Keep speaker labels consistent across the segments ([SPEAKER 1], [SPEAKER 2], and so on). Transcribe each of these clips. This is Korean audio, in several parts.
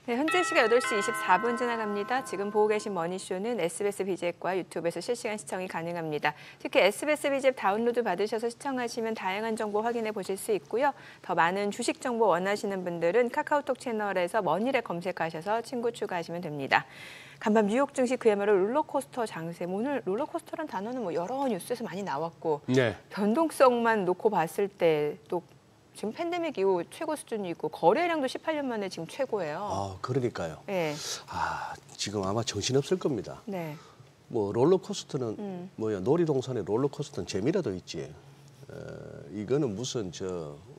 [SPEAKER 1] 네, 현재 시각 8시 24분 지나갑니다. 지금 보고 계신 머니쇼는 SBS BJ과 유튜브에서 실시간 시청이 가능합니다. 특히 SBS BJ 다운로드 받으셔서 시청하시면 다양한 정보 확인해 보실 수 있고요. 더 많은 주식 정보 원하시는 분들은 카카오톡 채널에서 머니랩 검색하셔서 친구 추가하시면 됩니다. 간밤 뉴욕 증시 그야말로 롤러코스터 장세. 오늘 롤러코스터란 단어는 뭐 여러 뉴스에서 많이 나왔고
[SPEAKER 2] 네.
[SPEAKER 1] 변동성만 놓고 봤을 때 또 지금 팬데믹 이후 최고 수준이고 거래량도 18년 만에 지금 최고예요.
[SPEAKER 2] 아, 그러니까요.
[SPEAKER 1] 네.
[SPEAKER 2] 지금 아마 정신없을 겁니다.
[SPEAKER 1] 네.
[SPEAKER 2] 뭐 롤러코스터는 놀이동산에 롤러코스터는 재미라도 있지. 이거는 무슨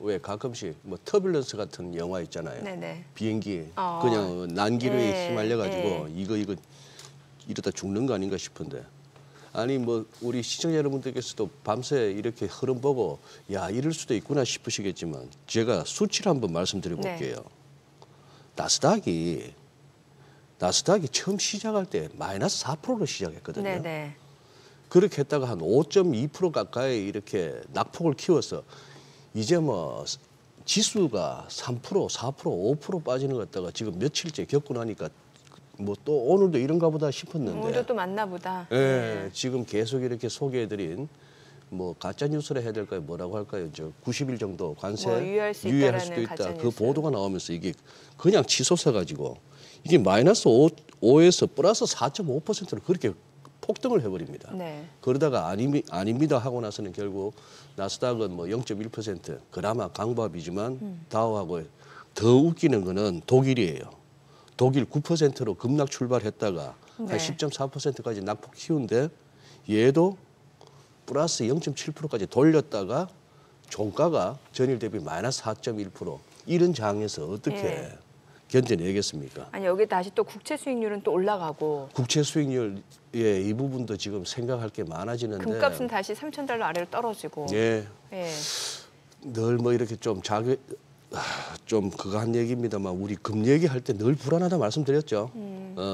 [SPEAKER 2] 왜 가끔씩 뭐 터뷸런스 같은 영화 있잖아요.
[SPEAKER 1] 네네.
[SPEAKER 2] 비행기 그냥 난기류에
[SPEAKER 1] 네.
[SPEAKER 2] 휘말려가지고 이거 이러다 죽는 거 아닌가 싶은데. 아니 뭐 우리 시청자 여러분들께서도 밤새 이렇게 흐름 보고 야 이럴 수도 있구나 싶으시겠지만 제가 수치를 한번 말씀드려 볼게요. 나스닥이 처음 시작할 때 마이너스 4%로 시작했거든요.
[SPEAKER 1] 네네.
[SPEAKER 2] 그렇게 했다가 한 5.2% 가까이 이렇게 낙폭을 키워서 이제 뭐 지수가 3%, 4%, 5% 빠지는 것 같다가 지금 며칠째 겪고 나니까 뭐 또 오늘도 이런가 보다 싶었는데
[SPEAKER 1] 오늘도 또 맞나 보다.
[SPEAKER 2] 네, 지금 계속 이렇게 소개해드린 뭐 가짜 뉴스라 해야 될까요? 뭐라고 할까요? 90일 정도 관세
[SPEAKER 1] 뭐 유예할 수
[SPEAKER 2] 유예할 수도 있다. 그 보도가 나오면서 이게 그냥 치솟아 가지고 이게 마이너스 5에서 플러스 4.5%로 그렇게 폭등을 해버립니다.
[SPEAKER 1] 네.
[SPEAKER 2] 그러다가 아닙니다 하고 나서는 결국 나스닥은 뭐 0.1% 그나마 강보합이지만 다우하고 더 웃기는 거는 독일이에요. 독일 9%로 급락 출발했다가 한 10.4%까지 낙폭 키운데 얘도 플러스 0.7%까지 돌렸다가 종가가 전일 대비 마이너스 4.1% 이런 장에서 어떻게 견뎌내겠습니까?
[SPEAKER 1] 아니 여기 다시 또 국채 수익률은 또 올라가고
[SPEAKER 2] 국채 수익률 이 부분도 지금 생각할 게 많아지는데
[SPEAKER 1] 금값은 다시 $3,000 아래로 떨어지고
[SPEAKER 2] 늘 뭐 이렇게 좀 그거 한 얘기입니다만 우리 금 얘기할 때 늘 불안하다 말씀드렸죠.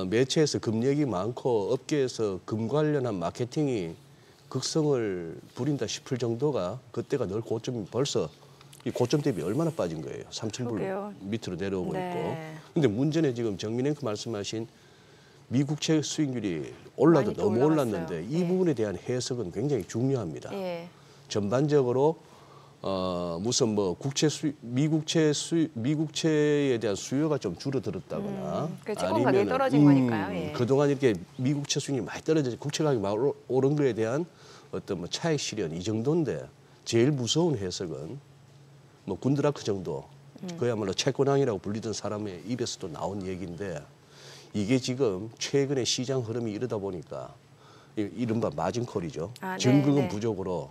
[SPEAKER 2] 매체에서 금 얘기 많고 업계에서 금 관련한 마케팅이 극성을 부린다 싶을 정도가 그때가 늘 고점이 벌써 이 고점 대비 얼마나 빠진 거예요. 3,000불 밑으로 내려오고 있고. 근데 문제는 지금 정민앵커 말씀하신 미국채 수익률이 올라도 너무 올랐는데 이 부분에 대한 해석은 굉장히 중요합니다. 전반적으로 무슨 뭐 미국채에 대한 수요가 좀 줄어들었다거나
[SPEAKER 1] 채권 가격이 떨어진 거니까요.
[SPEAKER 2] 그동안 이렇게 미국채 수익률이 많이 떨어져서 국채 가격이 많이 오른 거에 대한 어떤 뭐 차익 실현 이 정도인데 제일 무서운 해석은 뭐 군드라크 정도 그야말로 채권왕이라고 불리던 사람의 입에서도 나온 얘기인데 이게 지금 최근에 시장 흐름이 이러다 보니까 이른바 마진콜이죠. 증거금 부족으로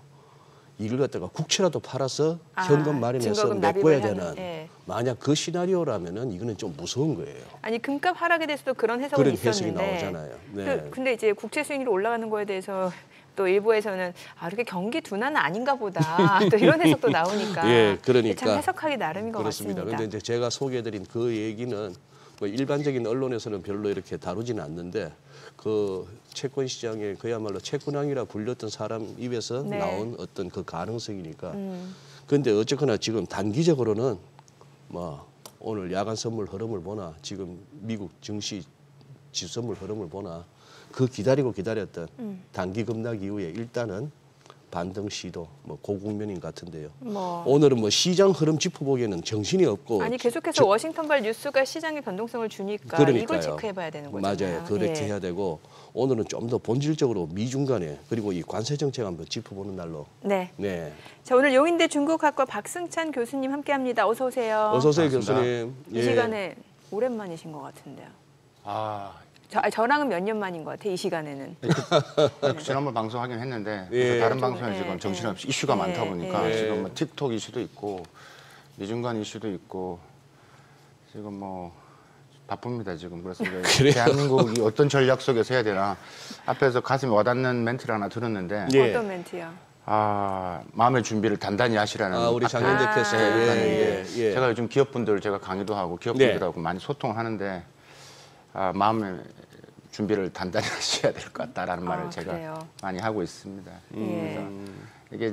[SPEAKER 2] 이걸 갖다가 국채라도 팔아서 현금 마련해서 메꿔야 되는 만약 그 시나리오라면은 이거는 좀 무서운 거예요.
[SPEAKER 1] 아니 금값 하락에 대해서도 그런 해석이 있었는데
[SPEAKER 2] 해석이 나오잖아요. 네.
[SPEAKER 1] 근데 이제 국채 수익률이 올라가는 거에 대해서 또 일부에서는 이렇게 경기 둔화는 아닌가 보다 또 이런 해석도 나오니까
[SPEAKER 2] 그러니까
[SPEAKER 1] 참 해석하기 나름인 것
[SPEAKER 2] 그렇습니다.
[SPEAKER 1] 같습니다.
[SPEAKER 2] 그런데 이제 제가 소개해드린 그 얘기는 뭐 일반적인 언론에서는 별로 이렇게 다루지는 않는데 그 채권 시장에 그야말로 채권왕이라 불렸던 사람 입에서 나온 어떤 그 가능성이니까. 그런데 어쨌거나 지금 단기적으로는 뭐 오늘 야간 선물 흐름을 보나 지금 미국 증시 지수 선물 흐름을 보나 그 기다렸던 단기 급락 이후에 일단은 반등 시도 뭐 고국면인 같은데요. 오늘은 뭐 시장 흐름 짚어보기에는 정신이 없고
[SPEAKER 1] 계속해서 워싱턴발 뉴스가 시장의 변동성을 주니까 이걸 체크해봐야 되는 거잖아요.
[SPEAKER 2] 맞아요. 그렇게 해야 되고 오늘은 좀 더 본질적으로 미중 간에 그리고 이 관세 정책 한번 짚어보는 날로.
[SPEAKER 1] 네. 자, 오늘 용인대 중국학과 박승찬 교수님 함께합니다. 어서 오세요.
[SPEAKER 2] 어서 오세요, 교수님.
[SPEAKER 1] 이 시간에 오랜만이신 것 같은데요. 저랑은 몇 년 만인 것 같아요, 이 시간에는.
[SPEAKER 3] 지난번 방송하긴 했는데 다른 방송에 지금 정신없이 이슈가 많다 보니까 지금 뭐 틱톡 이슈도 있고 미중 간 이슈도 있고 지금 뭐 바쁩니다 지금. 그래서 대한민국이 어떤 전략 속에서 해야 되나 앞에서 가슴에 와닿는 멘트를 하나 들었는데
[SPEAKER 1] 어떤 멘트요?
[SPEAKER 3] 마음의 준비를 단단히 하시라는
[SPEAKER 2] 우리 장현재 캐스터
[SPEAKER 3] 제가 요즘 기업분들 제가 강의도 하고 기업분들하고 많이 소통을 하는데 마음의 준비를 단단히 하셔야 될 것 같다라는 말을 제가 많이 하고 있습니다. 그래서 이게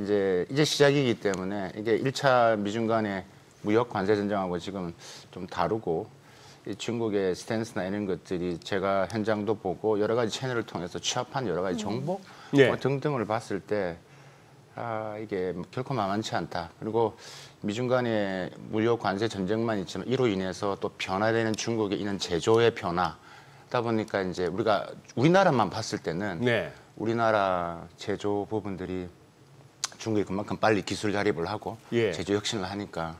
[SPEAKER 3] 이제 시작이기 때문에 이게 1차 미중 간의 무역 관세 전쟁하고 지금 좀 다르고 이 중국의 스탠스나 이런 것들이 제가 현장도 보고 여러 가지 채널을 통해서 취합한 여러 가지 정보
[SPEAKER 2] 예.
[SPEAKER 3] 뭐 등등을 봤을 때 이게 결코 만만치 않다. 그리고 미중 간의 무역 관세 전쟁만 있지만 이로 인해서 또 변화되는 중국의 이런 제조의 변화다 보니까 이제 우리나라만 봤을 때는
[SPEAKER 2] 네.
[SPEAKER 3] 우리나라 제조 부분들이 중국이 그만큼 빨리 기술 자립을 하고
[SPEAKER 2] 예.
[SPEAKER 3] 제조 혁신을 하니까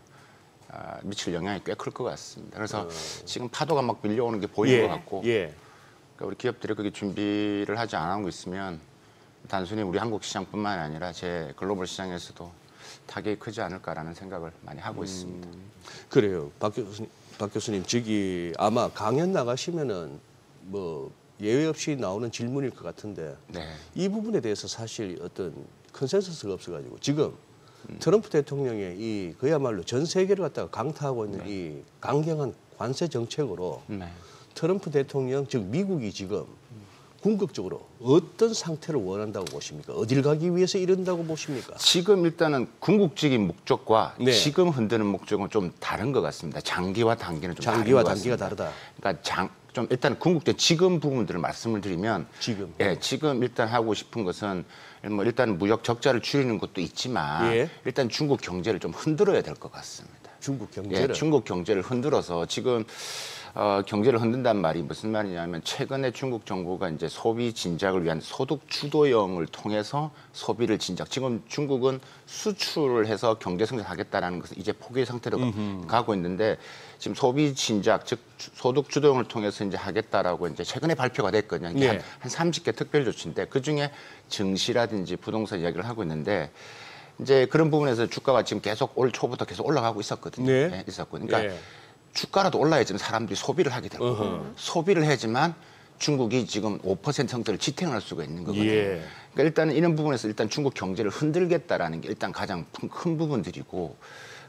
[SPEAKER 3] 미칠 영향이 꽤 클 것 같습니다. 그래서 지금 파도가 막 밀려오는 게 보이는 것 같고
[SPEAKER 2] 예.
[SPEAKER 3] 그러니까 우리 기업들이 그게 준비를 하지 않고 있으면 단순히 우리 한국 시장뿐만 아니라 제 글로벌 시장에서도 타격이 크지 않을까라는 생각을 많이 하고 있습니다.
[SPEAKER 2] 그래요. 박 교수님, 저기 아마 강연 나가시면은 뭐 예외 없이 나오는 질문일 것 같은데
[SPEAKER 3] 네.
[SPEAKER 2] 이 부분에 대해서 사실 어떤 컨센서스가 없어가지고 지금 트럼프 대통령의 이 그야말로 전 세계를 갖다가 강타하고 있는 이 강경한 관세 정책으로
[SPEAKER 3] 네.
[SPEAKER 2] 트럼프 대통령 즉 미국이 지금 궁극적으로 어떤 상태를 원한다고 보십니까? 어딜 가기 위해서 이런다고 보십니까?
[SPEAKER 3] 지금 일단은 궁극적인 목적과
[SPEAKER 2] 네.
[SPEAKER 3] 지금 흔드는 목적은 좀 다른 것 같습니다. 장기와 단기는 좀
[SPEAKER 2] 장기와
[SPEAKER 3] 다른 것
[SPEAKER 2] 단기가
[SPEAKER 3] 같습니다.
[SPEAKER 2] 다르다.
[SPEAKER 3] 그러니까 좀 일단 궁극적 지금 부분들을 말씀을 드리면
[SPEAKER 2] 지금.
[SPEAKER 3] 지금 일단 하고 싶은 것은 뭐 일단 무역 적자를 줄이는 것도 있지만
[SPEAKER 2] 예.
[SPEAKER 3] 일단 중국 경제를 좀 흔들어야 될 것 같습니다.
[SPEAKER 2] 중국 경제를.
[SPEAKER 3] 중국 경제를 흔들어서 지금 경제를 흔든단 말이 무슨 말이냐면 최근에 중국 정부가 이제 소비 진작을 위한 소득 주도형을 통해서 소비를 진작. 지금 중국은 수출을 해서 경제 성장하겠다라는 것은 이제 포기 상태로 가고 있는데 지금 소비 진작 즉 소득 주도형을 통해서 이제 하겠다라고 이제 최근에 발표가 됐거든요. 이게
[SPEAKER 2] 네.
[SPEAKER 3] 한 30개 특별 조치인데 그 중에 증시라든지 부동산 이야기를 하고 있는데. 이제 그런 부분에서 주가가 지금 계속 올 초부터 계속 올라가고 있었거든요.
[SPEAKER 2] 네.
[SPEAKER 3] 있었거든요. 그러니까
[SPEAKER 2] 예.
[SPEAKER 3] 주가라도 올라야지만 사람들이 소비를 하게 되고 소비를 해야지만 중국이 지금 5% 형태를 지탱할 수가 있는 거거든요.
[SPEAKER 2] 예.
[SPEAKER 3] 그러니까 일단은 이런 부분에서 일단 중국 경제를 흔들겠다라는 게 일단 가장 큰 부분들이고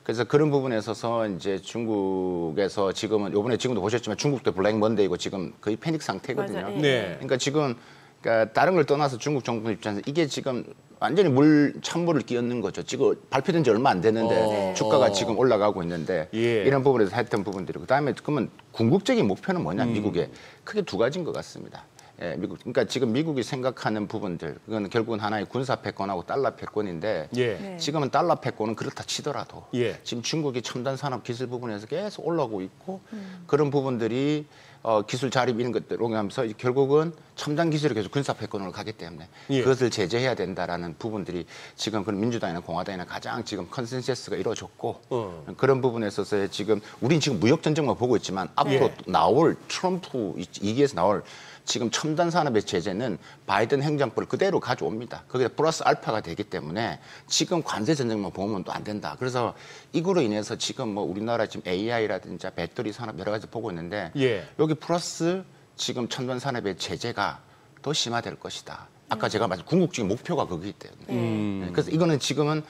[SPEAKER 3] 그래서 그런 부분에 있어서 이제 중국에서 지금은 요번에 지금도 보셨지만 중국도 블랙 먼데이고 지금 거의 패닉 상태거든요.
[SPEAKER 1] 맞아요. 예.
[SPEAKER 2] 네.
[SPEAKER 3] 그러니까 지금 그러니까 다른 걸 떠나서 중국 정부 입장에서 이게 지금 완전히 찬물을 끼얹는 거죠. 지금 발표된 지 얼마 안 됐는데 주가가 지금 올라가고 있는데
[SPEAKER 2] 예.
[SPEAKER 3] 이런 부분에서 했던 부분들이고 그다음에 그러면 궁극적인 목표는 뭐냐 미국의 크게 두 가지인 것 같습니다. 예, 미국 그러니까 지금 미국이 생각하는 부분들 그건 결국은 하나의 군사 패권하고 달러 패권인데
[SPEAKER 2] 예.
[SPEAKER 1] 네.
[SPEAKER 3] 지금은 달러 패권은 그렇다 치더라도
[SPEAKER 2] 예.
[SPEAKER 3] 지금 중국이 첨단 산업 기술 부분에서 계속 올라오고 있고 그런 부분들이 기술 자립 이런 것들로 하면서 결국은 첨단 기술에 계속 군사 패권으로 가기 때문에
[SPEAKER 2] 예.
[SPEAKER 3] 그것을 제재해야 된다라는 부분들이 지금 그런 민주당이나 공화당이나 가장 지금 컨센서스가 이루어졌고 그런 부분에 있어서 지금 우린 지금 무역 전쟁만 보고 있지만 앞으로
[SPEAKER 2] 예.
[SPEAKER 3] 나올 트럼프 2기에서 나올 지금 첨단 산업의 제재는 바이든 행정부를 그대로 가져옵니다. 거기에 플러스 알파가 되기 때문에 지금 관세 전쟁만 보면 또 안 된다. 그래서 이거로 인해서 지금 뭐 우리나라 지금 AI라든지 배터리 산업 여러 가지 보고 있는데
[SPEAKER 2] 예.
[SPEAKER 3] 여기 플러스 지금 첨단 산업의 제재가 더 심화될 것이다. 아까 제가 말씀 궁극적인 목표가 거기기 때문에. 네, 그래서 이거는 지금은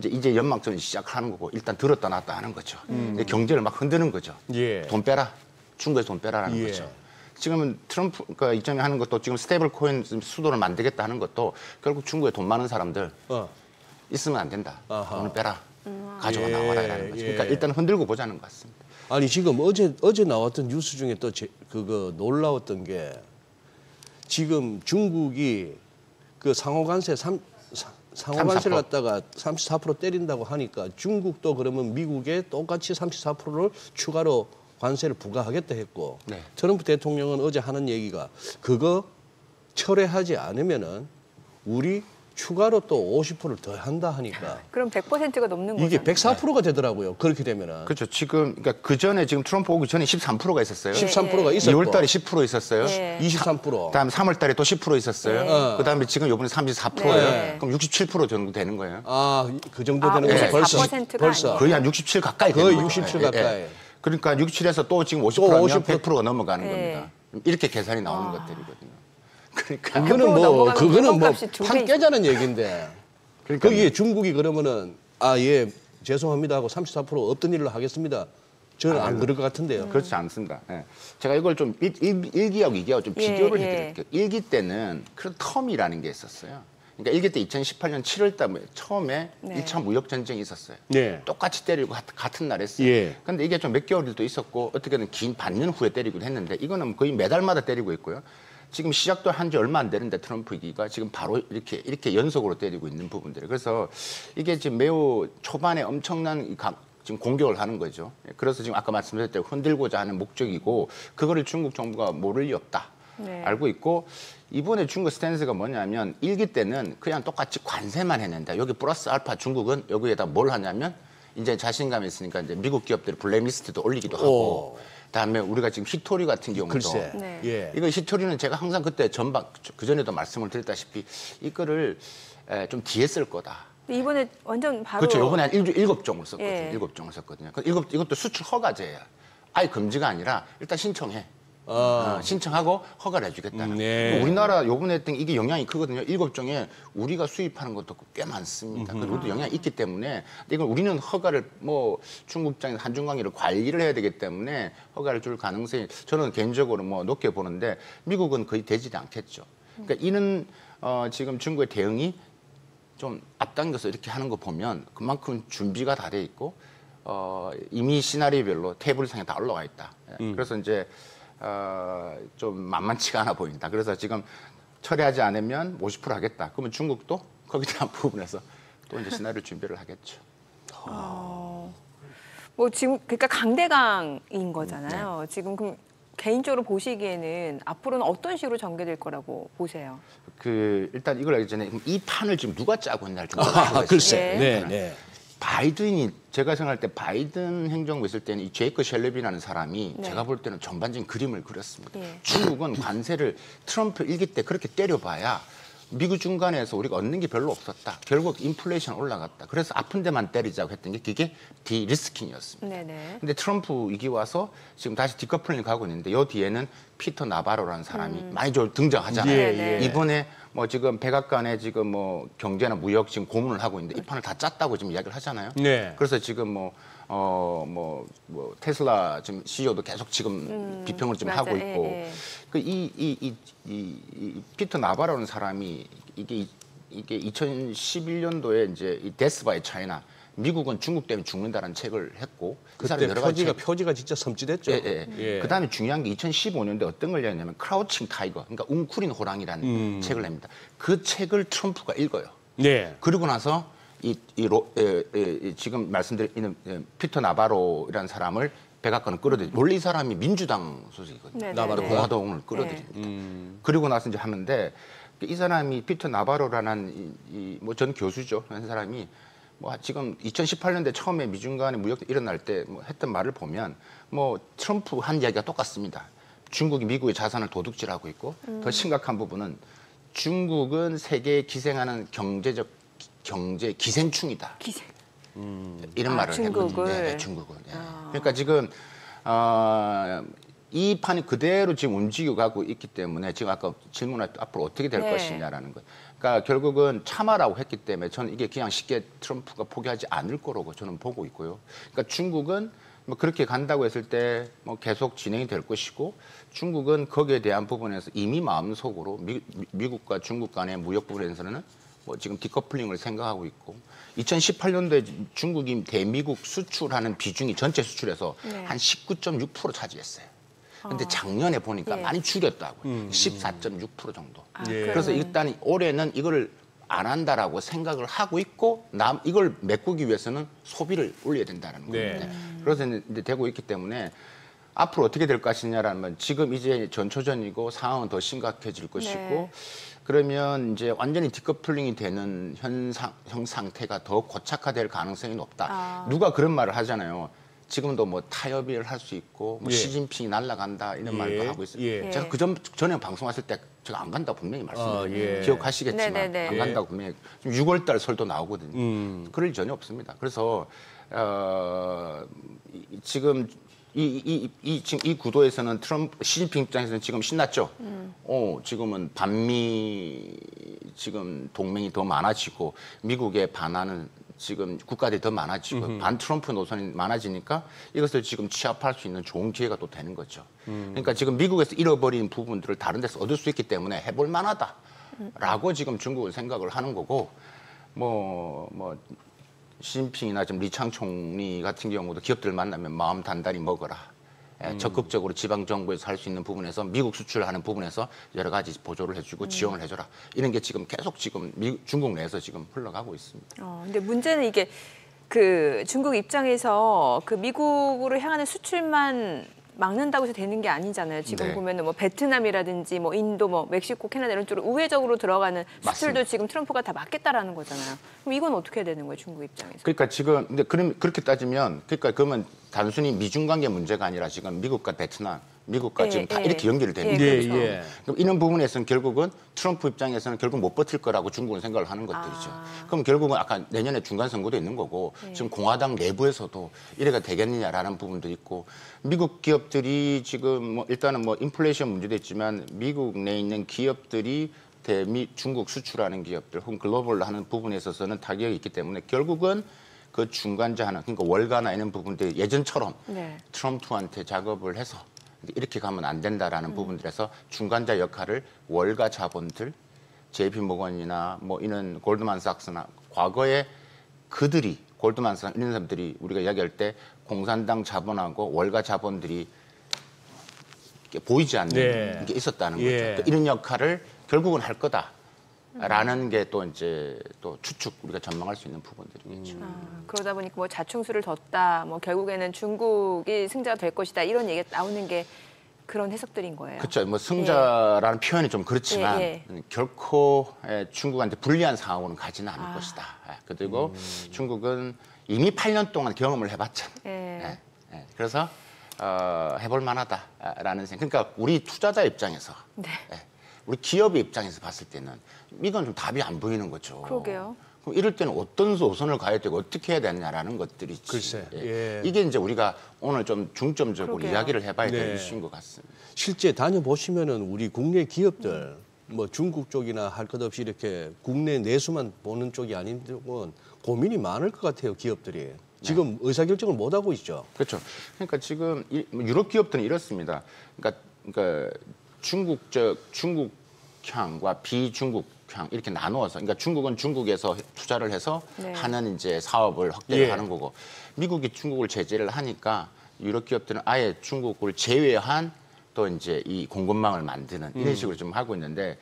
[SPEAKER 3] 이제 연막전이 시작하는 거고 일단 들었다 놨다 하는 거죠. 이제 경제를 막 흔드는 거죠.
[SPEAKER 2] 예.
[SPEAKER 3] 돈 빼라. 중국에서 돈 빼라라는
[SPEAKER 2] 예.
[SPEAKER 3] 거죠. 지금은 트럼프가 이점에 하는 것도 지금 스테이블 코인 수도를 만들겠다 하는 것도 결국 중국에 돈 많은 사람들 있으면 안 된다.
[SPEAKER 2] 아하.
[SPEAKER 3] 돈을 빼라. 가져가
[SPEAKER 2] 예,
[SPEAKER 3] 나와라라는 거죠. 그러니까
[SPEAKER 2] 예.
[SPEAKER 3] 일단 흔들고 보자는 것 같습니다.
[SPEAKER 2] 아니 지금 어제 나왔던 뉴스 중에 또 그거 놀라웠던 게 지금 중국이 그 상호관세를
[SPEAKER 3] 34%.
[SPEAKER 2] 갖다가 34% 때린다고 하니까 중국도 그러면 미국에 똑같이 34%를 추가로 관세를 부과하겠다 했고
[SPEAKER 3] 네.
[SPEAKER 2] 트럼프 대통령은 어제 하는 얘기가 그거 철회하지 않으면은 우리 추가로 또 50%를 더 한다 하니까
[SPEAKER 1] 그럼 100%가 넘는
[SPEAKER 2] 이게
[SPEAKER 1] 거죠.
[SPEAKER 2] 104%가 되더라고요. 그렇게 되면은
[SPEAKER 3] 그렇죠. 지금 그러니까 그 전에 지금 트럼프 오기 전에 13%가 있었어요.
[SPEAKER 2] 13%가
[SPEAKER 1] 예.
[SPEAKER 2] 있었고
[SPEAKER 3] 2월달에 10% 있었어요.
[SPEAKER 1] 예.
[SPEAKER 2] 23%.
[SPEAKER 3] 그다음 3월달에 또 10% 있었어요.
[SPEAKER 2] 예.
[SPEAKER 3] 그다음에 지금 이번에 34%예요.
[SPEAKER 1] 네.
[SPEAKER 3] 그럼 67% 정도 되는 거예요.
[SPEAKER 2] 아, 그 정도 되는 거죠.
[SPEAKER 3] 네.
[SPEAKER 2] 벌써.
[SPEAKER 1] 54%가
[SPEAKER 2] 벌써.
[SPEAKER 1] 아니에요.
[SPEAKER 3] 거의 한 67 가까이 되는
[SPEAKER 2] 거의
[SPEAKER 3] 거예요.
[SPEAKER 2] 67
[SPEAKER 3] 예, 예.
[SPEAKER 2] 가까이.
[SPEAKER 3] 그러니까 67에서 또 지금 50%
[SPEAKER 2] 또
[SPEAKER 3] 하면
[SPEAKER 2] 50%.
[SPEAKER 3] 100%가 넘어가는
[SPEAKER 1] 예.
[SPEAKER 3] 겁니다. 이렇게 계산이 나오는 것들이거든요. 그러니까
[SPEAKER 2] 그거는 뭐
[SPEAKER 1] 넘어가면
[SPEAKER 2] 그거는 뭐
[SPEAKER 1] 물건값이 두 배
[SPEAKER 2] 판 깨자는 얘기인데
[SPEAKER 3] 그러니까요.
[SPEAKER 2] 거기에 중국이 그러면은 아 예 죄송합니다 하고 34% 없던 일로 하겠습니다. 저는 안 그럴 것 같은데요.
[SPEAKER 3] 그렇지 않습니다. 예. 제가 이걸 좀 1기하고 2기하고 좀
[SPEAKER 1] 예,
[SPEAKER 3] 비교를
[SPEAKER 1] 예.
[SPEAKER 3] 해드릴게요. 1기 때는 그런 텀이라는 게 있었어요. 그러니까 1기 때 2018년 7월 달에 처음에
[SPEAKER 1] 네.
[SPEAKER 3] 1차 무역 전쟁이 있었어요.
[SPEAKER 2] 네.
[SPEAKER 3] 똑같이 때리고 같은 날 했어요.
[SPEAKER 2] 예.
[SPEAKER 3] 근데 이게 좀 몇 개월도 있었고 어떻게든 긴 반년 후에 때리기도 했는데 이거는 거의 매달마다 때리고 있고요. 지금 시작도 한 지 얼마 안 되는데 트럼프 이기가 지금 바로 이렇게 연속으로 때리고 있는 부분들이. 그래서 이게 지금 매우 초반에 엄청난 지금 공격을 하는 거죠. 그래서 지금 아까 말씀드렸을 때 흔들고자 하는 목적이고 그거를 중국 정부가 모를 리 없다.
[SPEAKER 1] 네.
[SPEAKER 3] 알고 있고 이번에 중국 스탠스가 뭐냐면 1기 때는 그냥 똑같이 관세만 했는데 여기 플러스 알파 중국은 여기에다 뭘 하냐면 이제 자신감이 있으니까 이제 미국 기업들이 블랙리스트도 올리기도 하고 그다음에 우리가 지금 히토리 같은 경우도
[SPEAKER 2] 글쎄.
[SPEAKER 1] 네.
[SPEAKER 2] 예.
[SPEAKER 3] 이거 히토리는 제가 항상 그때 그전에도 말씀을 드렸다시피 이거를 좀 뒤에 쓸 거다.
[SPEAKER 1] 근데 이번에 완전 바로
[SPEAKER 3] 그렇죠. 이번에 한 7종을 썼거든요.
[SPEAKER 1] 예.
[SPEAKER 3] 7종을 썼거든요. 이것도 수출 허가제예요. 아예 금지가 아니라 일단 신청해. 신청하고 허가를 해주겠다는.
[SPEAKER 2] 네.
[SPEAKER 3] 우리나라 요번에 했던 이게 영향이 크거든요. 7종에 우리가 수입하는 것도 꽤 많습니다. 우리도 영향이 있기 때문에 이걸 우리는 허가를 뭐 중국장에서 한중관계를 관리를 해야 되기 때문에 허가를 줄 가능성이 저는 개인적으로 뭐 높게 보는데 미국은 거의 되지 않겠죠. 그러니까 이는 지금 중국의 대응이 좀 앞당겨서 이렇게 하는 거 보면 그만큼 준비가 다 돼 있고 이미 시나리오별로 테이블상에 다 올라와 있다. 그래서 이제 좀 만만치가 않아 보인다. 그래서 지금 처리하지 않으면 50% 하겠다. 그러면 중국도 거기에 대한 부분에서 또 이제 시나리오 준비를 하겠죠.
[SPEAKER 1] 뭐 지금 그러니까 강대강인 거잖아요. 지금 그럼 개인적으로 보시기에는 앞으로는 어떤 식으로 전개될 거라고 보세요?
[SPEAKER 3] 일단 이걸 알기 전에 이 판을 지금 누가 짜고 있나를 좀
[SPEAKER 2] 글쎄.
[SPEAKER 1] 예.
[SPEAKER 2] 네, 네.
[SPEAKER 3] 바이든이 제가 생각할 때 바이든 행정부 있을 때는 이 제이크 셸러비라는 사람이 제가 볼 때는 전반적인 그림을 그렸습니다.
[SPEAKER 1] 예.
[SPEAKER 3] 중국은 관세를 트럼프 1기 때 그렇게 때려봐야 미국 중간에서 우리가 얻는 게 별로 없었다. 결국 인플레이션 올라갔다. 그래서 아픈 데만 때리자고 했던 게 그게 디리스킹이었습니다.
[SPEAKER 1] 네네.
[SPEAKER 3] 근데 트럼프 2기 와서 지금 다시 디커플링이 가고 있는데 요 뒤에는 피터 나바로라는 사람이 많이 좀 등장하잖아요.
[SPEAKER 1] 예, 예.
[SPEAKER 3] 이번에 뭐 지금 백악관에 지금 뭐 경제나 무역 지금 고문을 하고 있는데 이 판을 다 짰다고 지금 이야기를 하잖아요.
[SPEAKER 2] 네.
[SPEAKER 3] 그래서 지금 뭐 테슬라 지금 CEO도 계속 지금 비평을 지금 하고
[SPEAKER 1] 맞아.
[SPEAKER 3] 있고
[SPEAKER 1] 예, 예.
[SPEAKER 3] 그 이 피터 나바로라는 사람이 이게 2011년도에 이제 이 데스 바이 차이나 미국은 중국 때문에 죽는다는 책을 했고 그 사람
[SPEAKER 2] 그때
[SPEAKER 3] 여러 가지
[SPEAKER 2] 표지가 진짜 섬찟했죠. 예.
[SPEAKER 3] 그다음에 중요한 게 2015년도에 어떤 걸 냈냐면 크라우칭 타이거, 그러니까 웅크린 호랑이라는 책을 냅니다. 그 책을 트럼프가 읽어요.
[SPEAKER 2] 네.
[SPEAKER 3] 그리고 나서 지금 말씀드린 피터 나바로라는 사람을 백악관을 끌어들이. 원래 이 사람이 민주당 소속이거든요.
[SPEAKER 1] 네네.
[SPEAKER 2] 나바로
[SPEAKER 3] 공화당을 끌어들입니다. 그리고 나서 이제 하는데 이 사람이 피터 나바로라는 뭐 전 교수죠. 한 사람이 뭐 지금 2018년대 처음에 미중 간의 무역 일어날 때 뭐 했던 말을 보면 뭐 트럼프 한 이야기가 똑같습니다. 중국이 미국의 자산을 도둑질하고 있고 더 심각한 부분은 중국은 세계에 기생하는 경제 기생충이다. 이런 말을
[SPEAKER 1] 중국을?
[SPEAKER 3] 했거든요. 네, 중국은. 네. 그러니까 지금 이 판이 그대로 지금 움직여가고 있기 때문에 지금 아까 질문할 때 앞으로 어떻게 될
[SPEAKER 1] 네.
[SPEAKER 3] 것이냐라는 거. 그러니까 결국은 참아라고 했기 때문에 저는 이게 그냥 쉽게 트럼프가 포기하지 않을 거라고 저는 보고 있고요. 그러니까 중국은 뭐 그렇게 간다고 했을 때 뭐 계속 진행이 될 것이고 중국은 거기에 대한 부분에서 이미 마음속으로 미국과 중국 간의 무역 부분에서는 뭐 지금 디커플링을 생각하고 있고 2018년도에 중국이 대미국 수출하는 비중이 전체 수출에서
[SPEAKER 1] 네.
[SPEAKER 3] 한 19.6% 차지했어요. 근데 작년에 보니까
[SPEAKER 1] 예.
[SPEAKER 3] 많이 줄였다고. 14.6% 정도.
[SPEAKER 2] 예.
[SPEAKER 3] 그래서 일단 올해는 이거를 안 한다라고 생각을 하고 있고 이걸 메꾸기 위해서는 소비를 올려야 된다는
[SPEAKER 2] 네.
[SPEAKER 3] 겁니다. 그래서 이제 되고 있기 때문에 앞으로 어떻게 될 것이냐라는 건 지금 이제 전초전이고 상황은 더 심각해질 것이고
[SPEAKER 1] 네.
[SPEAKER 3] 그러면 이제 완전히 디커플링이 되는 형 상태가 더 고착화될 가능성이 높다. 누가 그런 말을 하잖아요. 지금도 뭐 타협을 할 수 있고 뭐
[SPEAKER 2] 예.
[SPEAKER 3] 시진핑이 날아간다 이런 말도
[SPEAKER 2] 예.
[SPEAKER 3] 하고 있어요.
[SPEAKER 2] 예.
[SPEAKER 3] 제가 전에 방송하실 때 제가 안 간다고 분명히 말씀드렸어요.
[SPEAKER 2] 예.
[SPEAKER 3] 기억하시겠지만
[SPEAKER 1] 네네네.
[SPEAKER 3] 안 간다고 분명히 지금 6월달 설도 나오거든요. 그럴 일 전혀 없습니다. 그래서 지금 지금 이 구도에서는 시진핑 입장에서는 지금 신났죠. 지금은 반미 지금 동맹이 더 많아지고 미국에 반하는 지금 국가들이 더 많아지고 반 트럼프 노선이 많아지니까 이것을 지금 취합할 수 있는 좋은 기회가 또 되는 거죠. 그러니까 지금 미국에서 잃어버린 부분들을 다른 데서 얻을 수 있기 때문에 해볼 만하다. 라고 지금 중국은 생각을 하는 거고 뭐 시진핑이나 좀 리창 총리 같은 경우도 기업들 만나면 마음 단단히 먹어라. 적극적으로 지방 정부에서 할 수 있는 부분에서 미국 수출하는 부분에서 여러 가지 보조를 해주고 지원을 해줘라. 이런 게 지금 계속 지금 중국 내에서 지금 흘러가고 있습니다.
[SPEAKER 1] 근데 문제는 이게 그 중국 입장에서 그 미국으로 향하는 수출만 막는다고 해서 되는 게 아니잖아요. 지금
[SPEAKER 3] 네.
[SPEAKER 1] 보면은 뭐 베트남이라든지 뭐 인도, 뭐 멕시코, 캐나다 이런 쪽으로 우회적으로 들어가는 수출도
[SPEAKER 3] 맞습니다.
[SPEAKER 1] 지금 트럼프가 다 막겠다라는 거잖아요. 그럼 이건 어떻게 해야 되는 거예요, 중국 입장에서?
[SPEAKER 3] 그러니까 지금 근데 그렇게 따지면 그러면 단순히 미중 관계 문제가 아니라 지금 미국과 베트남, 미국과 지금 다 이렇게 연결되는
[SPEAKER 1] 예,
[SPEAKER 3] 거죠.
[SPEAKER 1] 그렇죠.
[SPEAKER 3] 그럼 이런 부분에서는 결국은 트럼프 입장에서는 결국 못 버틸 거라고 중국은 생각을 하는 것들이죠. 그럼 결국은 아까 내년에 중간 선거도 있는 거고 지금 공화당 내부에서도 이래가 되겠느냐라는 부분도 있고 미국 기업들이 지금 뭐 일단은 뭐 인플레이션 문제도 있지만 미국 내에 있는 기업들이 대미 중국 수출하는 기업들 혹은 글로벌로 하는 부분에 있어서는 타격이 있기 때문에 결국은 그 중간자 하나 그러니까 월가나 이런 부분들 예전처럼
[SPEAKER 1] 네.
[SPEAKER 3] 트럼프한테 작업을 해서 이렇게 가면 안 된다라는 부분들에서 중간자 역할을 월가 자본들, JP모건이나 뭐 이런 골드만삭스나 과거에 그들이 골드만삭스 이런 사람들이 우리가 이야기할 때 공산당 자본하고 월가 자본들이 보이지 않는 게 있었다는 거죠. 또 이런 역할을 결국은 할 거다라는 게 또 이제 또 추측 우리가 전망할 수 있는 부분들이겠죠.
[SPEAKER 1] 그러다 보니까 뭐 자충수를 뒀다, 뭐 결국에는 중국이 승자가 될 것이다 이런 얘기가 나오는 게 그런 해석들인 거예요.
[SPEAKER 3] 그렇죠. 뭐 승자라는 표현이 좀 그렇지만 결코 중국한테 불리한 상황으는 가지는 않을 것이다. 그리고 중국은 이미 8년 동안 경험을 해봤잖아요. 그래서 해볼 만하다라는 생각. 그러니까 우리 투자자 입장에서, 우리 기업의 입장에서 봤을 때는 이건 좀 답이 안 보이는 거죠.
[SPEAKER 1] 그러게요.
[SPEAKER 3] 그럼 이럴 때는 어떤 노선을 가야 되고 어떻게 해야 되냐라는 것들이
[SPEAKER 2] 글쎄,
[SPEAKER 3] 이게 이제 우리가 오늘 좀 중점적으로
[SPEAKER 1] 그러게요.
[SPEAKER 3] 이야기를 해봐야 될 이슈인 것 같습니다.
[SPEAKER 2] 실제 다녀보시면은 우리 국내 기업들 뭐 중국 쪽이나 할 것 없이 이렇게 국내 내수만 보는 쪽이 아닌 건 고민이 많을 것 같아요, 기업들이. 지금 의사결정을 못 하고 있죠.
[SPEAKER 3] 그렇죠. 그러니까 지금 유럽 기업들은 이렇습니다. 그러니까 중국향과 비중국향 이렇게 나누어서, 그러니까 중국은 중국에서 투자를 해서 하는 이제 사업을 확대를 하는 거고, 미국이 중국을 제재를 하니까 유럽 기업들은 아예 중국을 제외한 또 이제 이 공급망을 만드는 이런 식으로 좀 하고 있는데,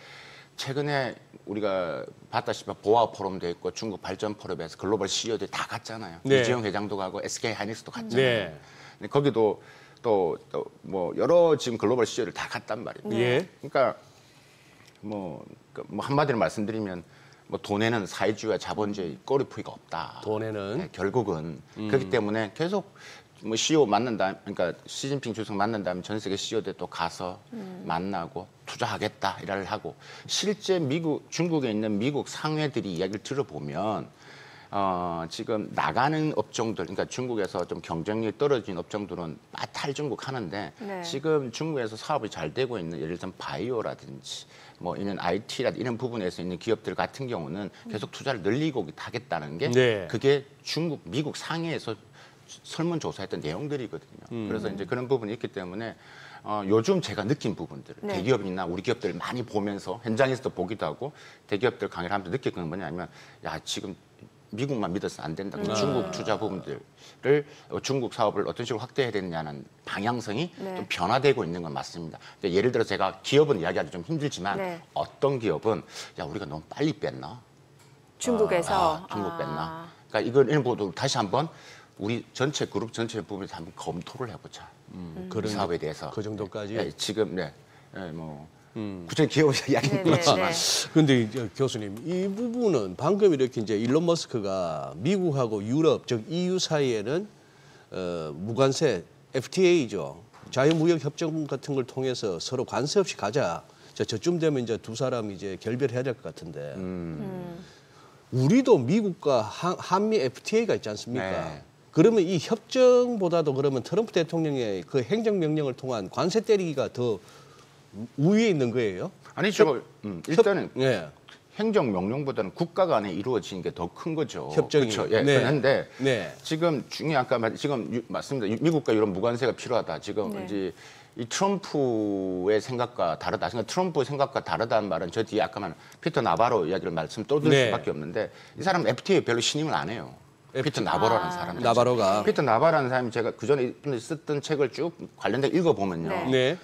[SPEAKER 3] 최근에 우리가 봤다시피 보아 포럼도 있고 중국 발전 포럼에서 글로벌 CEO들이 다 갔잖아요. 이재용 회장도 가고 SK 하이닉스도 갔잖아요. 근데 거기도 또 뭐 여러 지금 글로벌 CEO들 다 갔단 말이에요. 그러니까 뭐 한마디로 말씀드리면 뭐 돈에는 사회주의와 자본주의 꼬리표가 없다.
[SPEAKER 2] 돈에는
[SPEAKER 3] 결국은 그렇기 때문에 계속 뭐 CEO 만난다, 그러니까 시진핑 주석 만난 다음에 전 세계 CEO들 또 가서 만나고 투자하겠다 이를 하고, 실제 중국에 있는 미국 상회들이 이야기를 들어보면 지금 나가는 업종들, 그러니까 중국에서 좀 경쟁력이 떨어진 업종들은 탈중국 하는데 지금 중국에서 사업이 잘 되고 있는 예를 들면 바이오라든지 뭐 이런 IT라든지 이런 부분에서 있는 기업들 같은 경우는 계속 투자를 늘리고 하겠다는 게 그게 미국 상회에서 설문조사했던 내용들이거든요. 그래서 이제 그런 부분이 있기 때문에 요즘 제가 느낀 부분들, 대기업이나 우리 기업들을 많이 보면서 현장에서도 보기도 하고 대기업들 강의를 하면서 느낀 건 뭐냐면, 야 지금 미국만 믿어서 안 된다. 중국 투자 부분들을 중국 사업을 어떤 식으로 확대해야 되느냐는 방향성이 좀 변화되고 있는 건 맞습니다. 그러니까 예를 들어 제가 기업은 이야기하기 좀 힘들지만 어떤 기업은 야 우리가 너무 빨리 뺐나?
[SPEAKER 1] 중국에서
[SPEAKER 3] 중국 뺐나? 그러니까 이런 부분도 다시 한번 우리 전체 그룹 전체 부분에서 한번 검토를 해보자.
[SPEAKER 2] 그런
[SPEAKER 3] 사업에 대해서.
[SPEAKER 2] 그 정도까지.
[SPEAKER 3] 네, 지금 뭐 구체적인 기업을 이야기는 그렇지만.
[SPEAKER 2] 근데 이제 교수님, 이 부분은 방금 이렇게 이제 일론 머스크가 미국하고 유럽, 즉 EU 사이에는 무관세 FTA죠. 자유무역협정 같은 걸 통해서 서로 관세 없이 가자. 저쯤 되면 이제 두 사람이 이제 결별해야 될 것 같은데. 우리도 미국과 한미 FTA가 있지 않습니까? 그러면 이 협정보다도 그러면 트럼프 대통령의 그 행정명령을 통한 관세 때리기가 더 우위에 있는 거예요?
[SPEAKER 3] 아니죠. 일단은 행정명령보다는 국가 간에 이루어지는 게 더 큰 거죠.
[SPEAKER 2] 협정이.
[SPEAKER 3] 그렇죠. 그런데 지금 아까 지금 맞습니다. 미국과 유럽 무관세가 필요하다. 지금 이제 이 트럼프의 생각과 다르다. 그러니까 트럼프의 생각과 다르다는 말은 저 뒤에 아까 말 피터 나바로 이야기를 말씀 또 드릴
[SPEAKER 2] 네.
[SPEAKER 3] 수밖에 없는데 이 사람 FTA에 별로 신임을 안 해요. 피터 나바로라는 사람.
[SPEAKER 2] 나바로가.
[SPEAKER 3] 피터 나바로라는 사람이 제가 그 전에 썼던 책을 쭉 관련된 읽어보면요.
[SPEAKER 1] 네.
[SPEAKER 2] 네.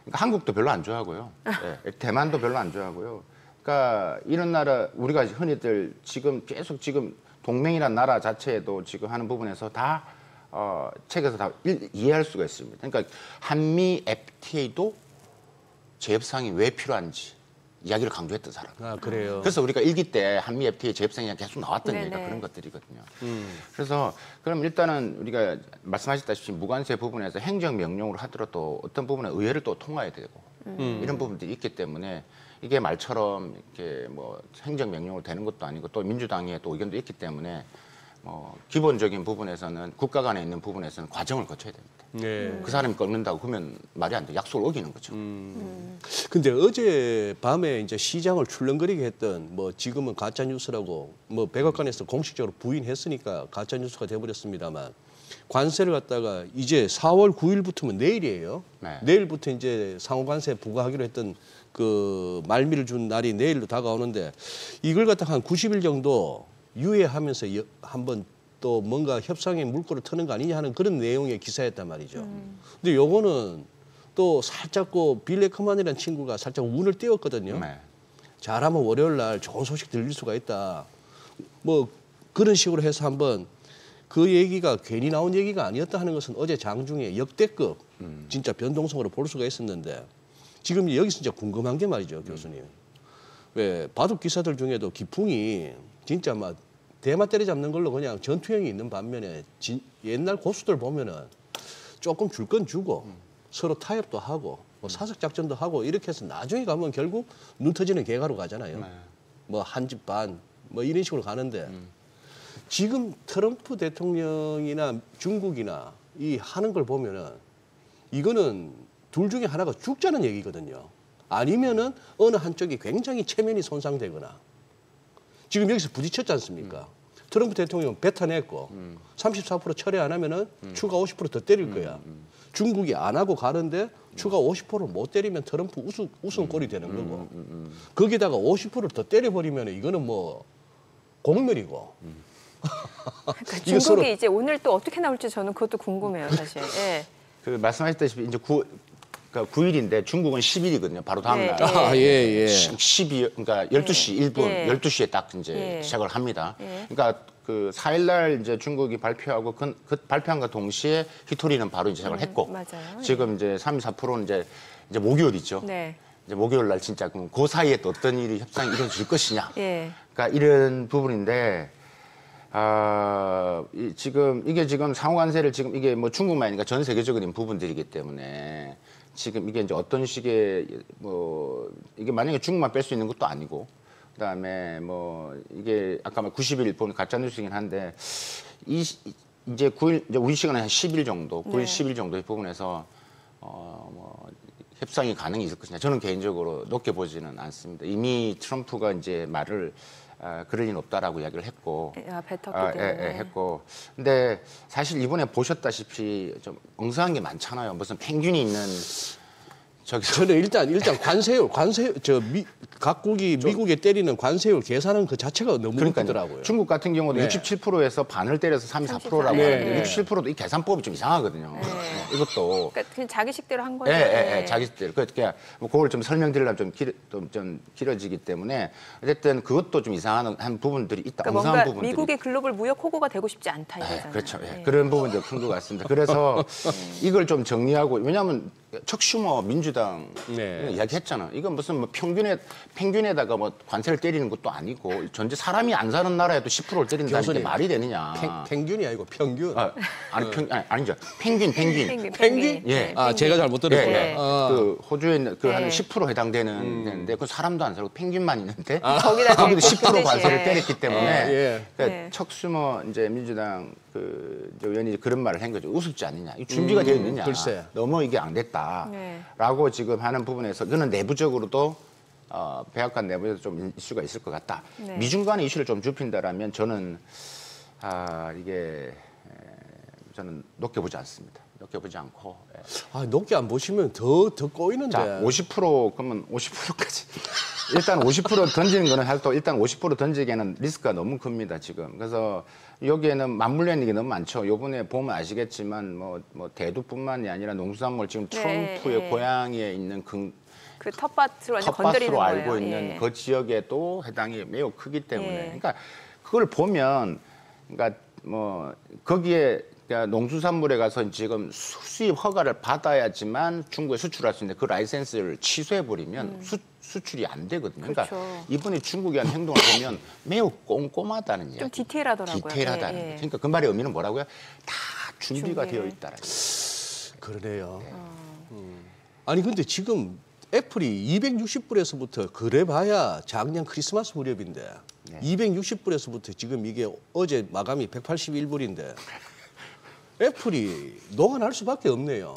[SPEAKER 3] 그러니까 한국도 별로 안 좋아하고요. 네. 대만도 별로 안 좋아하고요. 그러니까 이런 나라 우리가 흔히들 지금 계속 지금 동맹이라는 나라 자체에도 지금 하는 부분에서 다 책에서 다 이해할 수가 있습니다. 그러니까 한미 FTA도 재협상이 왜 필요한지 이야기를 강조했던 사람.
[SPEAKER 2] 아, 그래요.
[SPEAKER 3] 그래서 우리가 일기 때 한미 FTA 재협상이 계속 나왔던
[SPEAKER 1] 네네.
[SPEAKER 3] 얘기가 그런 것들이거든요. 그래서 그럼 일단은 우리가 말씀하셨다시피 무관세 부분에서 행정명령으로 하더라도 어떤 부분에 의회를 또 통과해야 되고 이런 부분들이 있기 때문에 이게 말처럼 이렇게 뭐 행정명령으로 되는 것도 아니고 또 민주당의 또 의견도 있기 때문에 기본적인 부분에서는 국가 간에 있는 부분에서는 과정을 거쳐야 됩니다.
[SPEAKER 2] 네.
[SPEAKER 3] 그 사람이 꺾는다고 그러면 말이 안 돼. 약속을 어기는 거죠.
[SPEAKER 2] 근데 어제 밤에 이제 시장을 출렁거리게 했던 뭐 지금은 가짜 뉴스라고 뭐 백악관에서 공식적으로 부인했으니까 가짜 뉴스가 돼버렸습니다만 관세를 갖다가 이제 4월 9일부터면 내일이에요.
[SPEAKER 3] 네.
[SPEAKER 2] 내일부터 이제 상호관세 부과하기로 했던 그 말미를 준 날이 내일로 다가오는데 이걸 갖다가 한 90일 정도 유예하면서 한번 또 뭔가 협상의 물꼬를 트는 거 아니냐 하는 그런 내용의 기사였단 말이죠. 근데 요거는 또 살짝 빌 레커만이라는 친구가 살짝 운을 띄웠거든요.
[SPEAKER 3] 네.
[SPEAKER 2] 잘하면 월요일 날 좋은 소식 들릴 수가 있다. 뭐 그런 식으로 해서 한번 그 얘기가 괜히 나온 얘기가 아니었다 하는 것은 어제 장중에 역대급 진짜 변동성으로 볼 수가 있었는데 지금 여기서 진짜 궁금한 게 말이죠, 교수님. 왜 바둑 기사들 중에도 기풍이 진짜 막 대마 때려잡는 걸로 그냥 전투형이 있는 반면에 옛날 고수들 보면은 조금 줄 건 주고 서로 타협도 하고 뭐 사석 작전도 하고 이렇게 해서 나중에 가면 결국 눈 터지는 개가로 가잖아요.
[SPEAKER 3] 네.
[SPEAKER 2] 뭐 한 집 반 뭐 이런 식으로 가는데 지금 트럼프 대통령이나 중국이나 이 하는 걸 보면은 이거는 둘 중에 하나가 죽자는 얘기거든요. 아니면은 어느 한쪽이 굉장히 체면이 손상되거나 지금 여기서 부딪혔지 않습니까? 트럼프 대통령 뱉어냈고 34% 철회 안 하면은 추가 50% 더 때릴 거야. 중국이 안 하고 가는데 추가 50%를 못 때리면 트럼프 우승 꼴이 되는 거고 거기다가 50%를 더 때려버리면 이거는 뭐 공멸이고.
[SPEAKER 1] 그러니까
[SPEAKER 2] 이거
[SPEAKER 1] 중국이
[SPEAKER 2] 서로-
[SPEAKER 1] 이제 오늘 또 어떻게 나올지 저는 그것도 궁금해요, 사실. 예.
[SPEAKER 3] 그 말씀하셨다시피 이제 9일인데 중국은 10일이거든요. 바로 다음 날.
[SPEAKER 1] 네.
[SPEAKER 2] 아, 예, 예.
[SPEAKER 3] 12, 그러니까 12시 1분,
[SPEAKER 1] 예.
[SPEAKER 3] 12시에 딱 이제
[SPEAKER 1] 예.
[SPEAKER 3] 시작을 합니다.
[SPEAKER 1] 예.
[SPEAKER 3] 그러니까 그 4일 날 이제 중국이 발표하고 그 발표한과 동시에 히토리는 바로 이제 시작을 했고
[SPEAKER 1] 맞아요.
[SPEAKER 3] 지금 이제 3~4%는 이제 목요일이죠.
[SPEAKER 1] 네.
[SPEAKER 3] 이제 목요일 날 진짜 그 사이에 또 어떤 일이 협상이 이루어질 것이냐.
[SPEAKER 1] 예.
[SPEAKER 3] 그러니까 이런 부분인데 지금 이게 지금 상호관세를 지금 이게 뭐 중국만이니까 전 세계적인 부분들이기 때문에 지금 이게 이제 어떤 식의 뭐 이게 만약에 중국만 뺄 수 있는 것도 아니고 그다음에 뭐 이게 아까 말 90일 보면 가짜 뉴스이긴 한데 이제 9일 이제 우리 시간에 한 10일 정도, 9일
[SPEAKER 1] 네.
[SPEAKER 3] 10일 정도의 부분에서 뭐 협상이 가능이 있을 것이냐. 저는 개인적으로 높게 보지는 않습니다. 이미 트럼프가 이제 말을 그럴 리는 없다라고 이야기를 했고,
[SPEAKER 1] 뱉었기 때문에.
[SPEAKER 2] 했고.
[SPEAKER 3] 근데 사실 이번에 보셨다시피 좀 엉성한 게 많잖아요. 무슨 펭귄이 있는
[SPEAKER 2] 저는 일단 관세율 각국이 미국에 때리는 관세율 계산은 그 자체가 너무
[SPEAKER 3] 그러니까요.
[SPEAKER 2] 웃기더라고요.
[SPEAKER 3] 중국 같은 경우도
[SPEAKER 2] 네.
[SPEAKER 3] 67%에서 반을 때려서 34%라고
[SPEAKER 1] 네.
[SPEAKER 3] 하는데
[SPEAKER 1] 네.
[SPEAKER 3] 67%도 이 계산법이 좀 이상하거든요. 이것도
[SPEAKER 1] 그러니까 그냥 자기 식대로 한 거죠.
[SPEAKER 3] 자기 뜻대로. 그러니까 뭐 그걸 좀 설명드리려면 좀 길어지기 때문에 어쨌든 그것도 좀 이상한 한 부분들이 있다.
[SPEAKER 1] 그러니까
[SPEAKER 3] 엉성한
[SPEAKER 1] 뭔가
[SPEAKER 3] 부분들이.
[SPEAKER 1] 미국의 글로벌 무역 호구가 되고 싶지 않다 이거잖아요.
[SPEAKER 3] 그렇죠.
[SPEAKER 1] 예.
[SPEAKER 3] 그런 부분도 큰 것 같습니다. 그래서 이걸 좀 정리하고 왜냐하면 척 슈머 민주당
[SPEAKER 2] 네.
[SPEAKER 3] 이야기했잖아. 이건 무슨 뭐 평균에다가 뭐 관세를 때리는 것도 아니고 전체 사람이 안 사는 나라에도 10%를 때린다는 게
[SPEAKER 2] 교수님,
[SPEAKER 3] 말이 되느냐.
[SPEAKER 2] 펭귄이 아니고 평균.
[SPEAKER 3] 아니죠. 펭귄.
[SPEAKER 2] 펭귄?
[SPEAKER 3] 예.
[SPEAKER 2] 아, 제가 잘못
[SPEAKER 3] 예,
[SPEAKER 2] 들었구나.
[SPEAKER 3] 예. 그 호주에 있는 그 한
[SPEAKER 1] 예.
[SPEAKER 3] 10% 해당되는 데인데 그 사람도 안 살고 펭귄만 있는데
[SPEAKER 1] 거기다
[SPEAKER 3] 거기도
[SPEAKER 1] 대고
[SPEAKER 3] 10% 관세를
[SPEAKER 1] 예.
[SPEAKER 3] 때렸기 때문에
[SPEAKER 2] 예.
[SPEAKER 3] 그러니까
[SPEAKER 1] 예.
[SPEAKER 3] 척수모 이제 민주당 그 의원이 그런 말을 한 거죠. 우습지 않느냐. 이 준비가 되어 있느냐.
[SPEAKER 2] 글쎄.
[SPEAKER 3] 너무 이게 안 됐다라고 지금 하는 부분에서 이거는 내부적으로도 백악관 내부에서 좀 이슈가 있을 것 같다.
[SPEAKER 1] 네.
[SPEAKER 3] 미중 간의 이슈를 좀 좁힌다라면 저는 이게 저는 높게 보지 않습니다. 높게 보지 않고. 예.
[SPEAKER 2] 아, 높게 안 보시면 더 꼬이는데.
[SPEAKER 3] 자, 50% 그러면 50%까지 일단 50% 던지는 거는 할도 일단 50% 던지기에는 리스크가 너무 큽니다 지금. 그래서 여기에는 맞물려 있는 게 너무 많죠. 요번에 보면 아시겠지만 뭐 대두뿐만이 아니라 농수산물 지금 트럼프의 고향에 있는
[SPEAKER 1] 그 텃밭으로 완전 건드리는
[SPEAKER 3] 텃밭으로
[SPEAKER 1] 거예요.
[SPEAKER 3] 알고 있는 그 지역에도 해당이 매우 크기 때문에 그러니까 그걸 보면 그러니까 뭐 거기에 그러니까 농수산물에 가서 지금 수입 허가를 받아야지만 중국에 수출할 수 있는데 그 라이센스를 취소해 버리면 수출이 안 되거든요. 그러니까
[SPEAKER 1] 그렇죠.
[SPEAKER 3] 이번에 중국이 한 행동을 보면 매우 꼼꼼하다는 이야기.
[SPEAKER 1] 좀 디테일하더라고요.
[SPEAKER 3] 디테일하다는 거. 그러니까 그 말의 의미는 뭐라고요? 다 준비가 되어 있다라는 거예요.
[SPEAKER 2] 그러네요. 아니 근데 지금 애플이 260불에서부터 그래봐야 작년 크리스마스 무렵인데 260불에서부터 지금 이게 어제 마감이 181불인데 애플이 녹아날 수밖에 없네요.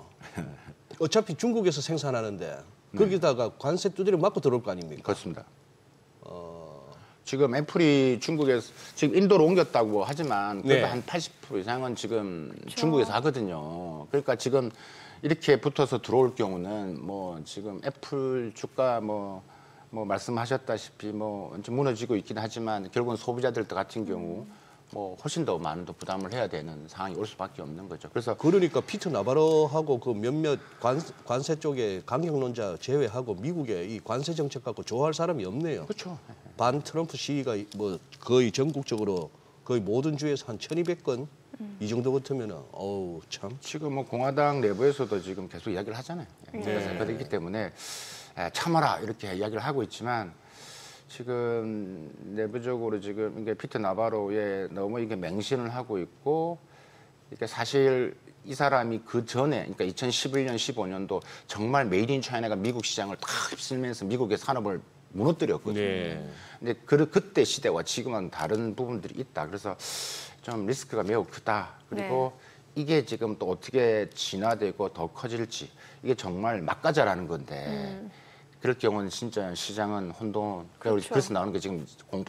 [SPEAKER 2] 어차피 중국에서 생산하는데 거기다가 관세 두드려 맞고 들어올 거 아닙니까?
[SPEAKER 3] 그렇습니다. 지금 애플이 중국에서 지금 인도로 옮겼다고 하지만 그래도 한 80% 이상은 지금 중국에서 하거든요. 그러니까 지금 이렇게 붙어서 들어올 경우는 뭐 지금 애플 주가 뭐 말씀하셨다시피 뭐 무너지고 있긴 하지만 결국은 소비자들 같은 경우 뭐 훨씬 더 많은 더 부담을 해야 되는 상황이 올 수밖에 없는 거죠. 그래서
[SPEAKER 2] 그러니까 피터 나바로하고 그 몇몇 관세 쪽에 강경론자 제외하고 미국의 이 관세 정책 갖고 좋아할 사람이 없네요.
[SPEAKER 3] 그렇죠.
[SPEAKER 2] 반 트럼프 시위가 뭐 거의 전국적으로 거의 모든 주에서 한 1,200건 이 정도 같으면은 어우 참.
[SPEAKER 3] 지금 뭐 공화당 내부에서도 지금 계속 이야기를 하잖아요. 그렇기 때문에 참아라 이렇게 이야기를 하고 있지만 지금 내부적으로 지금 이게 피터 나바로에 너무 이게 맹신을 하고 있고 이게 사실 이 사람이 그 전에 그러니까 2011년 15년도 정말 메이드 인 차이나가 미국 시장을 다 휩쓸면서 미국의 산업을 무너뜨렸거든요. 근데 그때 시대와 지금은 다른 부분들이 있다. 그래서 좀 리스크가 매우 크다. 그리고 이게 지금 또 어떻게 진화되고 더 커질지 이게 정말 막가자라는 건데 그럴 경우는 진짜 시장은 혼돈.
[SPEAKER 1] 그렇죠.
[SPEAKER 3] 그래서 나오는 게 지금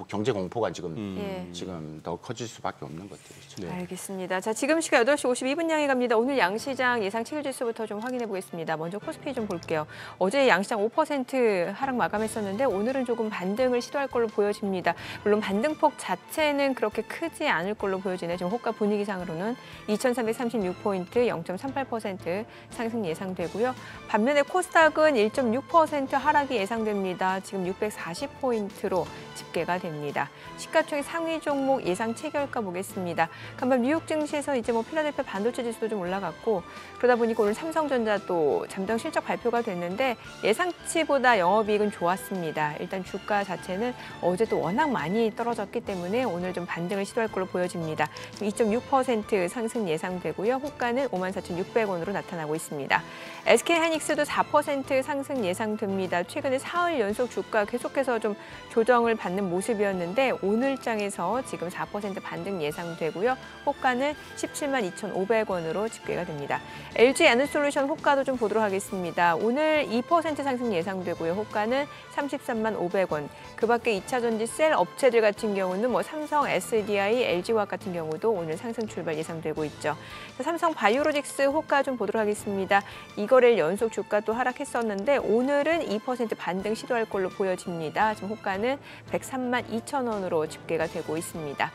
[SPEAKER 3] 경제 공포가 지금 더 커질 수밖에 없는 것들이죠.
[SPEAKER 1] 알겠습니다. 자, 지금 시각 8시 52분 향해 갑니다. 오늘 양시장 예상 체결지수부터 좀 확인해 보겠습니다. 먼저 코스피 좀 볼게요. 어제 양시장 5% 하락 마감했었는데 오늘은 조금 반등을 시도할 걸로 보여집니다. 물론 반등폭 자체는 그렇게 크지 않을 걸로 보여지네. 지금 호가 분위기상으로는 2,336포인트, 0.38% 상승 예상되고요. 반면에 코스닥은 1.6% 하락이 예상됩니다. 지금 640포인트로 집계가 됩니다. 시가총액 상위 종목 예상 체결가 보겠습니다. 간밤 뉴욕 증시에서 이제 뭐 필라델피아 반도체 지수도 좀 올라갔고 그러다 보니까 오늘 삼성전자도 잠정 실적 발표가 됐는데 예상치보다 영업이익은 좋았습니다. 일단 주가 자체는 어제도 워낙 많이 떨어졌기 때문에 오늘 좀 반등을 시도할 걸로 보여집니다. 2.6% 상승 예상되고요. 호가는 54,600원으로 나타나고 있습니다. SK하이닉스도 4% 상승 예상됩니다. 최근에 사흘 연속 주가 계속해서 좀 조정을 받는 모습이었는데 오늘장에서 지금 4% 반등 예상되고요. 호가는 172,500원으로 집계가 됩니다. LG 에너솔루션 호가도 좀 보도록 하겠습니다. 오늘 2% 상승 예상되고요. 호가는 335,500원. 그밖에 2차 전지 셀 업체들 같은 경우는 뭐 삼성, SDI, LG화학 같은 경우도 오늘 상승 출발 예상되고 있죠. 삼성 바이오로직스 호가 좀 보도록 하겠습니다. 이거를 연속 주가 또 하락했었는데 오늘은 2% 반등 시도할 걸로 보여집니다. 지금 호가는 132,000원으로 집계가 되고 있습니다.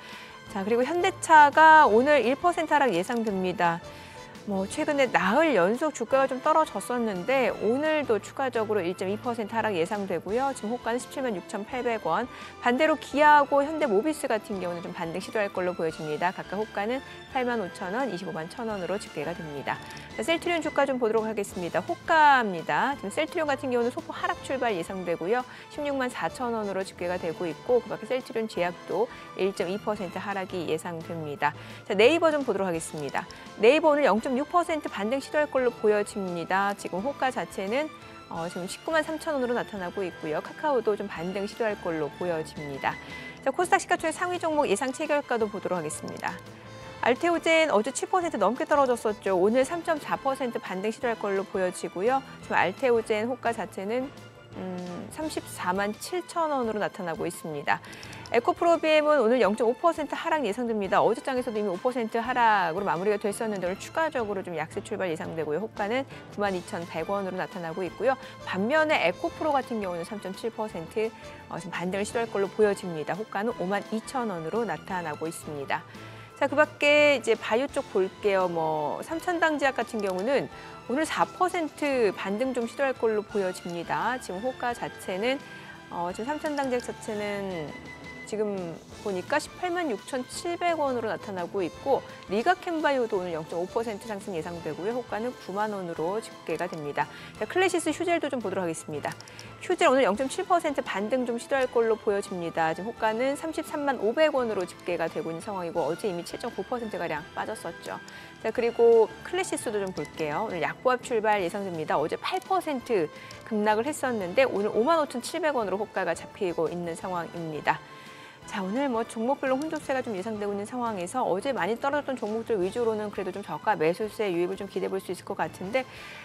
[SPEAKER 1] 자, 그리고 현대차가 오늘 1% 하락 예상됩니다. 뭐 최근에 나흘 연속 주가가 좀 떨어졌었는데 오늘도 추가적으로 1.2% 하락 예상되고요. 지금 호가는 176,800원. 반대로 기아하고 현대모비스 같은 경우는 좀 반등 시도할 걸로 보여집니다. 각각 호가는 85,000원, 251,000원으로 집계가 됩니다. 자, 셀트리온 주가 좀 보도록 하겠습니다. 호가입니다. 지금 셀트리온 같은 경우는 소폭 하락 출발 예상되고요. 164,000원으로 집계가 되고 있고 그밖에 셀트리온 제약도 1.2% 하락이 예상됩니다. 자, 네이버 좀 보도록 하겠습니다. 네이버 오늘 0.6% 반등 시도할 걸로 보여집니다. 지금 호가 자체는 지금 193,000원으로 나타나고 있고요. 카카오도 좀 반등 시도할 걸로 보여집니다. 자, 코스닥 시가총액 상위 종목 예상 체결가도 보도록 하겠습니다. 알테오젠 어제 7% 넘게 떨어졌었죠. 오늘 3.4% 반등 시도할 걸로 보여지고요. 지금 알테오젠 호가 자체는 347,000원으로 나타나고 있습니다. 에코프로 BM은 오늘 0.5% 하락 예상됩니다. 어제장에서도 이미 5% 하락으로 마무리가 됐었는데 오늘 추가적으로 좀 약세 출발 예상되고요. 호가는 92,100원으로 나타나고 있고요. 반면에 에코프로 같은 경우는 3.7% 지금 반등을 시도할 걸로 보여집니다. 호가는 52,000원으로 나타나고 있습니다. 자, 그밖에 이제 바이오 쪽 볼게요. 뭐 삼천당제약 같은 경우는 오늘 4% 반등 좀 시도할 걸로 보여집니다. 지금 호가 자체는 지금 삼천당제약 자체는 지금 보니까 186,700원으로 나타나고 있고 리가캠바이오도 오늘 0.5% 상승 예상되고요. 호가는 9만 원으로 집계가 됩니다. 자, 클래시스 휴젤도 좀 보도록 하겠습니다. 휴젤 오늘 0.7% 반등 좀 시도할 걸로 보여집니다. 지금 호가는 33만 500원으로 집계가 되고 있는 상황이고 어제 이미 7.9%가량 빠졌었죠. 자, 그리고 클래시스도 좀 볼게요. 오늘 약보합 출발 예상됩니다. 어제 8% 급락을 했었는데 오늘 55,700원으로 호가가 잡히고 있는 상황입니다. 자, 오늘 뭐 종목별로 혼조세가 좀 예상되고 있는 상황에서 어제 많이 떨어졌던 종목들 위주로는 그래도 좀 저가 매수세 유입을 좀 기대해 볼 수 있을 것 같은데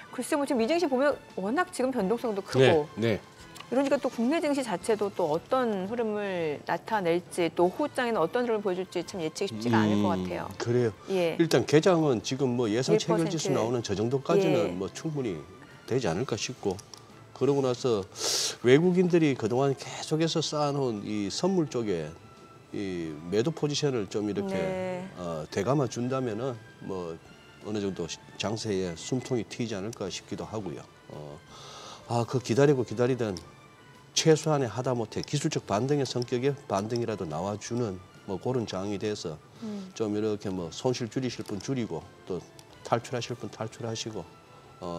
[SPEAKER 1] 글쎄 뭐 지금 이 증시 보면 워낙 지금 변동성도 크고
[SPEAKER 2] 네.
[SPEAKER 1] 이러니까 또 국내 증시 자체도 또 어떤 흐름을 나타낼지 또 오후장에는 어떤 흐름을 보여줄지 참 예측이 쉽지가 않을 것 같아요.
[SPEAKER 2] 그래요.
[SPEAKER 1] 예.
[SPEAKER 2] 일단 개장은 지금 뭐 예상
[SPEAKER 1] 1%.
[SPEAKER 2] 체결지수 나오는 저 정도까지는
[SPEAKER 1] 예.
[SPEAKER 2] 뭐 충분히 되지 않을까 싶고 그러고 나서 외국인들이 그동안 계속해서 쌓아놓은 이 선물 쪽에 이 매도 포지션을 좀 이렇게
[SPEAKER 1] 네.
[SPEAKER 2] 되감아 준다면은 뭐 어느 정도 장세에 숨통이 트이지 않을까 싶기도 하고요. 그 기다리던 최소한의 하다못해 기술적 반등의 성격의 반등이라도 나와주는 뭐 그런 장이 돼서 좀 이렇게 뭐 손실 줄이실 분 줄이고 또 탈출하실 분 탈출하시고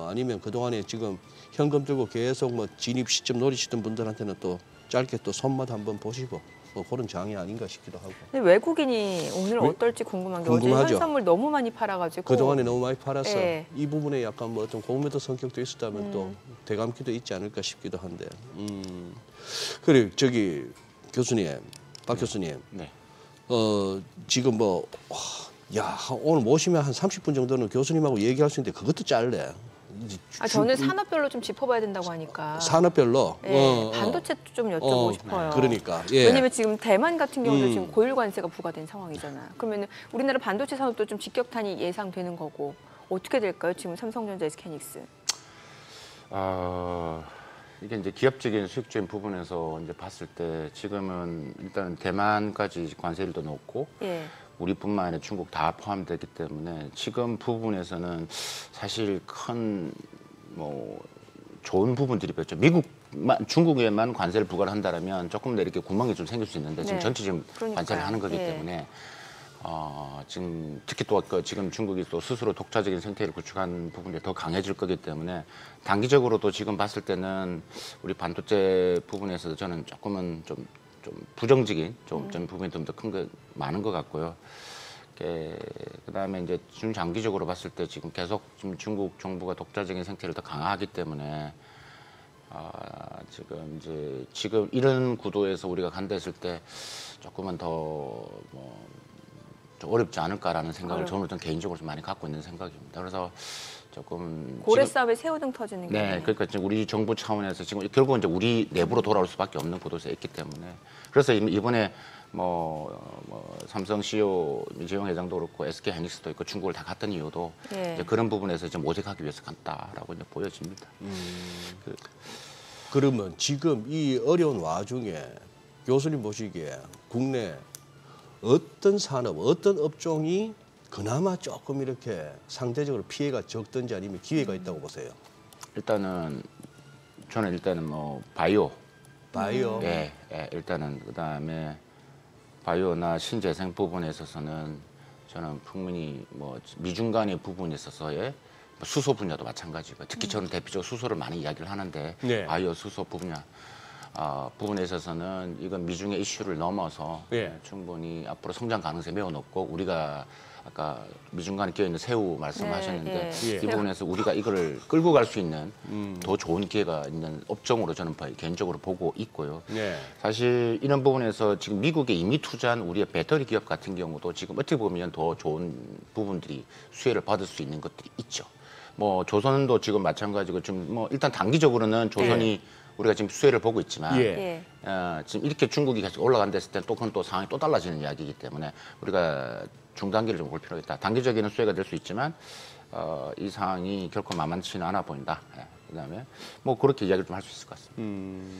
[SPEAKER 2] 아니면 그동안에 지금 현금 들고 계속 뭐 진입 시점 노리시던 분들한테는 또 짧게 또 손맛 한번 보시고 뭐 그런 장이 아닌가 싶기도 하고.
[SPEAKER 1] 근데 외국인이 오늘 어떨지 궁금한 게
[SPEAKER 2] 궁금하죠.
[SPEAKER 1] 어제 현선물 너무 많이 팔아가지고
[SPEAKER 2] 그동안에 너무 많이 팔아서
[SPEAKER 1] 예.
[SPEAKER 2] 이 부분에 약간 뭐 어떤 공매도 성격도 있었다면 또 대감기도 있지 않을까 싶기도 한데. 그래 저기 교수님, 박 교수님.
[SPEAKER 3] 네.
[SPEAKER 2] 지금 뭐 오늘 모시면 한 30분 정도는 교수님하고 얘기할 수 있는데 그것도 짧네.
[SPEAKER 1] 저는 산업별로 좀 짚어봐야 된다고 하니까
[SPEAKER 2] 산업별로.
[SPEAKER 1] 예, 반도체도 좀 여쭤보고 싶어요.
[SPEAKER 2] 그러니까. 예.
[SPEAKER 1] 왜냐면 지금 대만 같은 경우도 지금 고율 관세가 부과된 상황이잖아요. 그러면 우리나라 반도체 산업도 좀 직격탄이 예상되는 거고 어떻게 될까요? 지금 삼성전자, SK하이닉스.
[SPEAKER 3] 이게 이제 기업적인 수익적인 부분에서 이제 봤을 때 지금은 일단 대만까지 관세를 더 놓고
[SPEAKER 1] 예.
[SPEAKER 3] 우리뿐만 아니라 중국 다 포함되기 때문에 지금 부분에서는 사실 큰 뭐 좋은 부분들이 있죠. 중국에만 관세를 부과를 한다면 조금 더 이렇게 구멍이 좀 생길 수 있는데 지금
[SPEAKER 1] 네.
[SPEAKER 3] 전체적인
[SPEAKER 1] 그러니까요.
[SPEAKER 3] 관세를 하는 거기
[SPEAKER 1] 예.
[SPEAKER 3] 때문에 지금 특히 또 지금 중국이 또 스스로 독자적인 생태를 구축한 부분이 더 강해질 거기 때문에 단기적으로도 지금 봤을 때는 우리 반도체 부분에서 저는 조금은 좀 부정적인 좀 부분이 좀 더 큰 거 많은 것 같고요. 그다음에 이제 중장기적으로 봤을 때 지금 계속 지금 중국 정부가 독자적인 생태를 더 강화하기 때문에 지금 이런 구도에서 우리가 간다 했을 때 조금은 더 좀 어렵지 않을까라는 생각을 저는 좀 개인적으로 좀 많이 갖고 있는 생각입니다. 그래서 조금
[SPEAKER 1] 고래 싸움에 새우등 터지는 게.
[SPEAKER 3] 네, 그러니까 지금 우리 정부 차원에서 지금 결국은 이제 우리 내부로 돌아올 수밖에 없는 구도에 있기 때문에 그래서 이번에 삼성 CEO 민재용 회장도 그렇고 SK하이닉스도 있고 중국을 다 갔던 이유도
[SPEAKER 1] 예.
[SPEAKER 3] 이제 그런 부분에서 좀 모색하기 위해서 갔다라고 이제 보여집니다.
[SPEAKER 2] 그러면 지금 이 어려운 와중에 교수님 보시기에 국내 어떤 산업, 어떤 업종이 그나마 조금 이렇게 상대적으로 피해가 적든지 아니면 기회가 있다고 보세요?
[SPEAKER 3] 저는 일단은 바이오.
[SPEAKER 2] 예.
[SPEAKER 3] 일단은 그다음에 바이오나 신재생 부분에 있어서는 저는 분명히 미중간의 부분에 있어서의 수소 분야도 마찬가지고 특히 저는 대표적으로 수소를 많이 이야기를 하는데
[SPEAKER 2] 네.
[SPEAKER 3] 바이오 수소 분야 부분에 있어서는 이건 미중의 이슈를 넘어서 충분히 앞으로 성장 가능성이 매우 높고 우리가 아까 미중간에 끼어있는 새우 말씀하셨는데 이 부분에서 우리가 이거를 끌고 갈 수 있는 더 좋은 기회가 있는 업종으로 저는 개인적으로 보고 있고요. 사실 이런 부분에서 지금 미국에 이미 투자한 우리의 배터리 기업 같은 경우도 지금 어떻게 보면 더 좋은 부분들이 수혜를 받을 수 있는 것들이 있죠. 조선도 지금 마찬가지고 좀 일단 단기적으로는 조선이 우리가 지금 수혜를 보고 있지만
[SPEAKER 2] 예.
[SPEAKER 3] 지금 이렇게 중국이 계속 올라간다 했을 때 또 그건 또 상황이 또 달라지는 이야기이기 때문에 우리가 중단기를 좀 볼 필요가 있다. 단기적인 수혜가 될 수 있지만 이 상황이 결코 만만치는 않아 보인다. 그다음에 뭐 그렇게 이야기를 좀 할 수 있을 것 같습니다.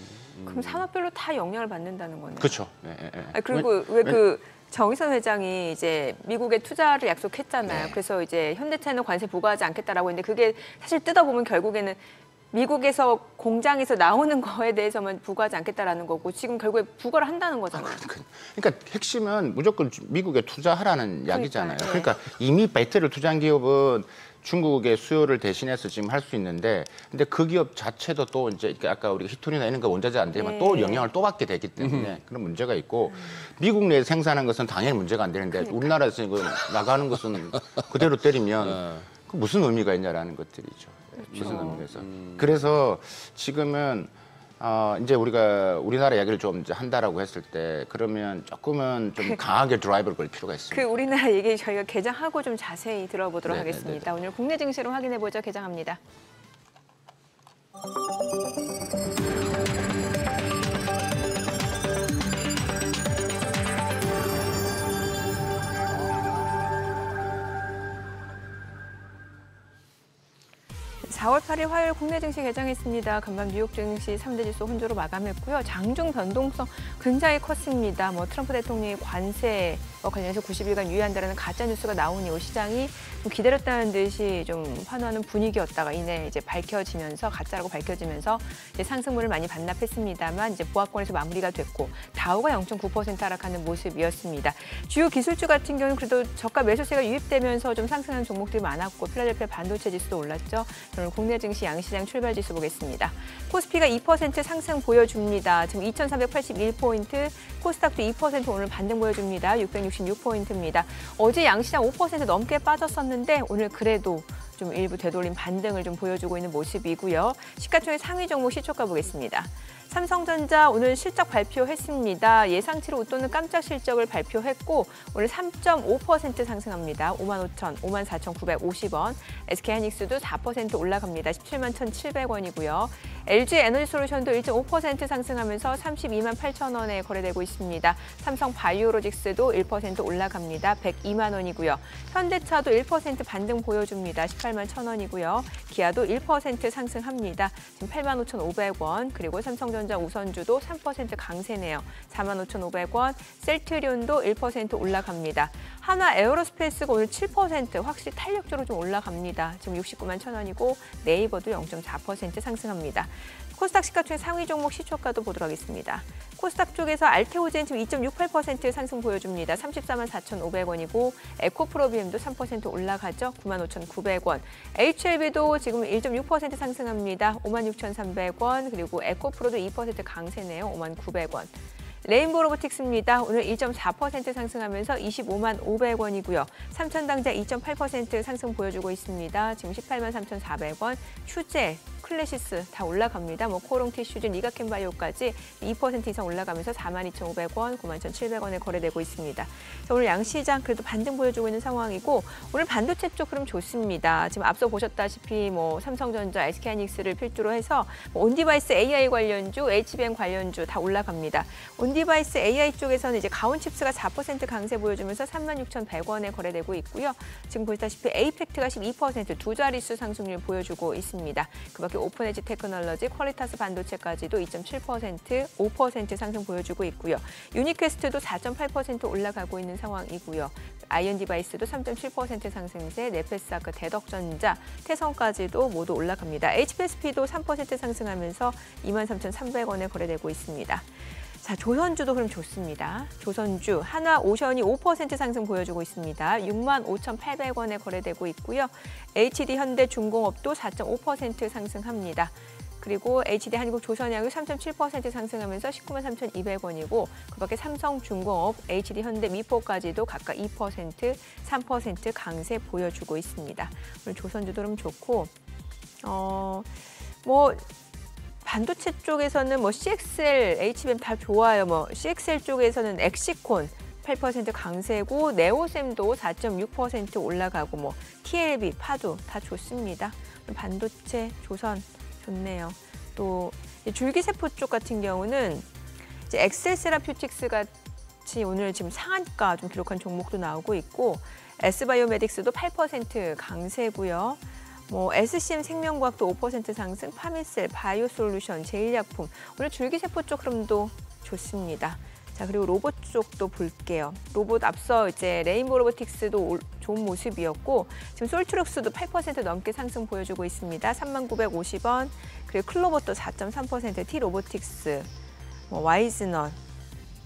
[SPEAKER 1] 그럼 산업별로 다 영향을 받는다는 거네요.
[SPEAKER 3] 그렇죠.
[SPEAKER 1] 아니, 그리고 왜 그 정의선 회장이 이제 미국에 투자를 약속했잖아요.
[SPEAKER 3] 네.
[SPEAKER 1] 그래서 이제 현대차는 관세 부과하지 않겠다라고 했는데 그게 사실 뜯어보면 결국에는 미국에서 공장에서 나오는 거에 대해서만 부과하지 않겠다라는 거고 지금 결국에 부과를 한다는 거잖아요.
[SPEAKER 3] 그러니까 핵심은 무조건 미국에 투자하라는 이야기잖아요.
[SPEAKER 1] 예.
[SPEAKER 3] 그러니까 이미 배터리를 투자한 기업은 중국의 수요를 대신해서 지금 할 수 있는데, 근데 그 기업 자체도 또 이제 아까 우리가 히토리나 이런 거 원자재 안 되면 또 영향을 또 받게 되기 때문에 그런 문제가 있고, 미국 내에 생산한 것은 당연히 문제가 안 되는데 우리나라에서 이거 나가는 것은 그대로 때리면 그 무슨 의미가 있냐라는 것들이죠. 무슨 의미가 있어. 그래서 지금은 이제 우리가 우리나라 이야기를 좀 이제 한다라고 했을 때 그러면 조금은 좀 강하게 드라이브를 걸 필요가 있습니다.
[SPEAKER 1] 그 우리나라 얘기 저희가 개장하고 좀 자세히 들어보도록
[SPEAKER 3] 네네네네.
[SPEAKER 1] 하겠습니다. 오늘 국내 증시로 확인해 보죠. 개장합니다. (4월 8일) 화요일 국내 증시 개장했습니다. 간밤 뉴욕 증시 3대 지수 혼조로 마감했고요. 장중 변동성 굉장히 컸습니다. 트럼프 대통령이 관세와 관련해서 90일간 유예한다라는 가짜 뉴스가 나온 이후 시장이 좀 기다렸다는 듯이 좀 환호하는 분위기였다가 이내 이제 밝혀지면서 가짜라고 밝혀지면서 이제 상승분을 많이 반납했습니다만 이제 보합권에서 마무리가 됐고 다우가 0.9% 하락하는 모습이었습니다. 주요 기술주 같은 경우는 그래도 저가 매수세가 유입되면서 좀 상승하는 종목들이 많았고 필라델피아 반도체 지수도 올랐죠. 오늘 국내 증시 양시장 출발 지수 보겠습니다. 코스피가 2% 상승 보여줍니다. 지금 2,381포인트, 코스닥도 2% 오늘 반등 보여줍니다. 666포인트입니다. 어제 양시장 5% 넘게 빠졌었는데 오늘 그래도 좀 일부 되돌림 반등을 좀 보여주고 있는 모습이고요. 시가총액 상위 종목 시초가 보겠습니다. 삼성전자 오늘 실적 발표했습니다. 예상치를 웃도는 깜짝 실적을 발표했고 오늘 3.5% 상승합니다. 54,950원. SK하이닉스도 4% 올라갑니다. 171,700원이고요. LG에너지솔루션도 1.5% 상승하면서 32만 8천 원에 거래되고 있습니다. 삼성바이오로직스도 1% 올라갑니다. 102만 원이고요. 현대차도 1% 반등 보여줍니다. 18만 1,000원이고요. 기아도 1% 상승합니다. 지금 8만 5,500원. 그리고 삼성전자 우선주도 3% 강세네요. 4만 5,500원. 셀트리온도 1% 올라갑니다. 하나 에어로스페이스가 오늘 7% 확실히 탄력적으로 좀 올라갑니다. 지금 69만 1,000원이고 네이버도 0.4% 상승합니다. 코스닥 시가총액 상위 종목 시초가도 보도록 하겠습니다. 코스닥 쪽에서 알테오젠 지금 2.68% 상승 보여줍니다. 34만 4,500원이고 에코프로비엠도 3% 올라가죠. 95,900원. HLB도 지금 1.6% 상승합니다. 56,300원. 그리고 에코프로도 2% 강세네요. 59,900원. 레인보우 로보틱스입니다. 오늘 1.4% 상승하면서 25만 500원이고요. 삼천당자 2.8% 상승 보여주고 있습니다. 지금 18만 3,400원. 휴재, 클래시스 다 올라갑니다. 코롱 티슈즈, 니가캔바이오까지 2% 이상 올라가면서 42,500원, 91,700원에 거래되고 있습니다. 오늘 양시장 그래도 반등 보여주고 있는 상황이고 오늘 반도체 쪽 흐름 좋습니다. 지금 앞서 보셨다시피 삼성전자, SK하이닉스를 필두로 해서 온디바이스 AI 관련주, HBM 관련주 다 올라갑니다. 온디바이스 AI 쪽에서는 이제 가온칩스가 4% 강세 보여주면서 36,100원에 거래되고 있고요. 지금 보시다시피 에이펙트가 12% 두 자릿수 상승률 보여주고 있습니다. 그밖에 오픈에지 테크놀로지, 퀄리타스 반도체까지도 2.7%, 5% 상승 보여주고 있고요. 유니퀘스트도 4.8% 올라가고 있는 상황이고요. 아이언 디바이스도 3.7% 상승세, 네페스아크, 대덕전자, 태성까지도 모두 올라갑니다. HPSP도 3% 상승하면서 23,300원에 거래되고 있습니다. 자, 조선주도 그럼 좋습니다. 조선주, 하나 오션이 5% 상승 보여주고 있습니다. 65,800원에 거래되고 있고요. HD 현대중공업도 4.5% 상승합니다. 그리고 HD 한국조선양유 3.7% 상승하면서 193,200원이고 그밖에 삼성중공업, HD 현대미포까지도 각각 2%, 3% 강세 보여주고 있습니다. 오늘 조선주도 그럼 좋고 반도체 쪽에서는 CXL, HBM 다 좋아요. CXL 쪽에서는 엑시콘 8% 강세고 네오셈도 4.6% 올라가고 TLB, 파도 다 좋습니다. 반도체, 조선 좋네요. 또 이 줄기세포 쪽 같은 경우는 이제 엑셀세라퓨틱스 같이 오늘 지금 상한가 좀 기록한 종목도 나오고 있고 S바이오메딕스도 8% 강세고요. 뭐 SCM 생명과학도 5% 상승, 파미셀, 바이오솔루션, 제일약품 오늘 줄기세포 쪽 흐름도 좋습니다. 자, 그리고 로봇 쪽도 볼게요. 로봇 앞서 이제 레인보우 로보틱스도 좋은 모습이었고 지금 솔트룩스도 8% 넘게 상승 보여주고 있습니다. 3950원. 그리고 클로버도 4.3%, T로보틱스, 뭐 와이즈넛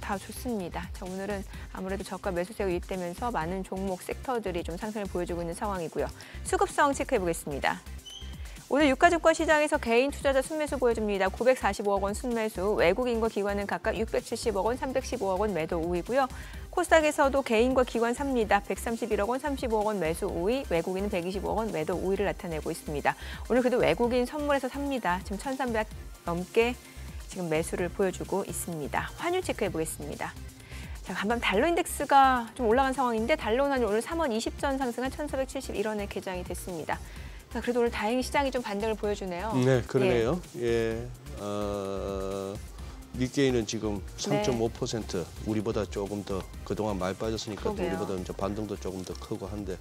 [SPEAKER 1] 다 좋습니다. 자, 오늘은 아무래도 저가 매수세가 유입되면서 많은 종목 섹터들이 좀 상승을 보여주고 있는 상황이고요. 수급성 체크해 보겠습니다. 오늘 유가증권 시장에서 개인 투자자 순매수 보여줍니다. 945억 원 순매수, 외국인과 기관은 각각 670억 원, 315억 원 매도 우위고요. 코스닥에서도 개인과 기관 삽니다. 131억 원, 35억 원 매수 우위, 외국인은 125억 원 매도 우위를 나타내고 있습니다. 오늘 그래도 외국인 선물에서 삽니다. 지금 1,300 넘게 지금 매수를 보여주고 있습니다. 환율 체크해 보겠습니다. 자, 간밤 달러 인덱스가 좀 올라간 상황인데 달러 환율 오늘 3원 20전 상승한 1,471원에 개장이 됐습니다. 자, 그래도 오늘 다행히 시장이 좀 반등을 보여주네요.
[SPEAKER 2] 네, 그러네요. 예. 니케이는 지금 3.5% 우리보다 조금 더 그동안 많이 빠졌으니까 또
[SPEAKER 1] 그러게요.
[SPEAKER 2] 우리보다 이제 반등도 조금 더 크고 한데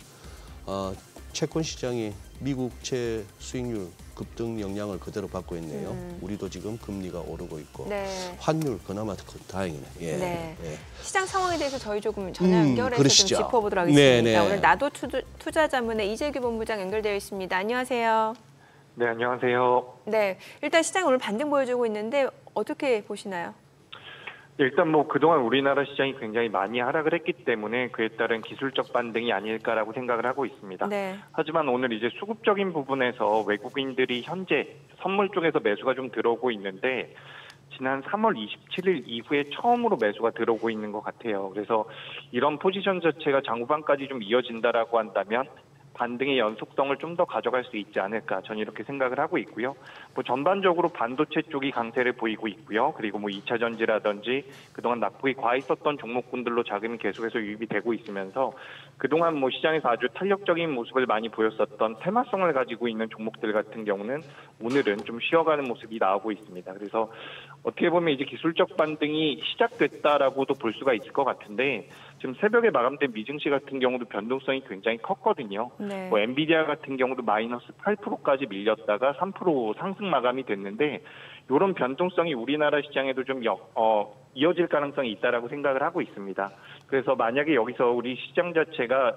[SPEAKER 2] 채권 시장이 미국채 수익률 급등 영향을 그대로 받고 있네요. 우리도 지금 금리가 오르고 있고
[SPEAKER 1] 네.
[SPEAKER 2] 환율 그나마 다행이네. 예.
[SPEAKER 1] 네.
[SPEAKER 2] 예.
[SPEAKER 1] 시장 상황에 대해서 저희 조금 전화 연결해서
[SPEAKER 2] 그러시죠.
[SPEAKER 1] 좀 짚어보도록 하겠습니다.
[SPEAKER 2] 네, 네.
[SPEAKER 1] 오늘 나도 투자자문의 이재규 본부장 연결되어 있습니다. 안녕하세요.
[SPEAKER 4] 네, 안녕하세요.
[SPEAKER 1] 네, 일단 시장 오늘 반등 보여주고 있는데 어떻게 보시나요?
[SPEAKER 4] 일단 뭐 그동안 우리나라 시장이 굉장히 많이 하락을 했기 때문에 그에 따른 기술적 반등이 아닐까라고 생각을 하고 있습니다.
[SPEAKER 1] 네.
[SPEAKER 4] 하지만 오늘 이제 수급적인 부분에서 외국인들이 현재 선물 쪽에서 매수가 좀 들어오고 있는데 지난 3월 27일 이후에 처음으로 매수가 들어오고 있는 것 같아요. 그래서 이런 포지션 자체가 장후반까지 좀 이어진다라고 한다면 반등의 연속성을 좀 더 가져갈 수 있지 않을까 저는 이렇게 생각을 하고 있고요. 뭐 전반적으로 반도체 쪽이 강세를 보이고 있고요. 그리고 뭐 2차 전지라든지 그동안 낙폭이 과했었던 종목군들로 자금이 계속해서 유입이 되고 있으면서 그동안 뭐 시장에서 아주 탄력적인 모습을 많이 보였었던 테마성을 가지고 있는 종목들 같은 경우는 오늘은 좀 쉬어가는 모습이 나오고 있습니다. 그래서 어떻게 보면 이제 기술적 반등이 시작됐다라고도 볼 수가 있을 것 같은데 지금 새벽에 마감된 미증시 같은 경우도 변동성이 굉장히 컸거든요.
[SPEAKER 1] 네.
[SPEAKER 4] 뭐 엔비디아 같은 경우도 마이너스 8%까지 밀렸다가 3% 상승 마감이 됐는데 이런 변동성이 우리나라 시장에도 좀 이어질 가능성이 있다라고 생각을 하고 있습니다. 그래서 만약에 여기서 우리 시장 자체가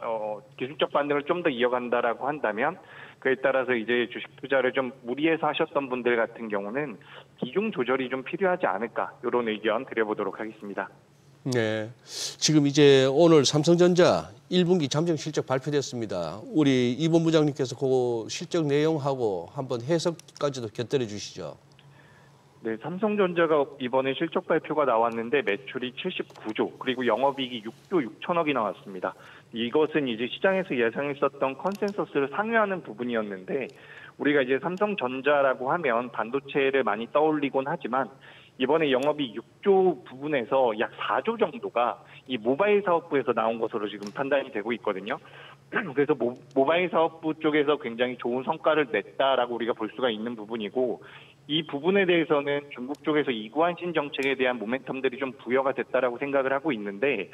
[SPEAKER 4] 기술적 반등을 좀 더 이어간다라고 한다면 그에 따라서 이제 주식 투자를 좀 무리해서 하셨던 분들 같은 경우는 비중 조절이 좀 필요하지 않을까 이런 의견 드려보도록 하겠습니다.
[SPEAKER 2] 네, 지금 이제 오늘 삼성전자 1분기 잠정 실적 발표됐습니다. 우리 이 본부장님께서 그 실적 내용하고 한번 해석까지도 곁들여 주시죠.
[SPEAKER 4] 네, 삼성전자가 이번에 실적 발표가 나왔는데 매출이 79조 그리고 영업이익이 6조 6천억이 나왔습니다. 이것은 이제 시장에서 예상했었던 컨센서스를 상회하는 부분이었는데 우리가 이제 삼성전자라고 하면 반도체를 많이 떠올리곤 하지만 이번에 영업이 6조 부분에서 약 4조 정도가 이 모바일 사업부에서 나온 것으로 지금 판단이 되고 있거든요. 그래서 모바일 사업부 쪽에서 굉장히 좋은 성과를 냈다라고 우리가 볼 수가 있는 부분이고 이 부분에 대해서는 중국 쪽에서 이구환신 정책에 대한 모멘텀들이 좀 부여가 됐다라고 생각을 하고 있는데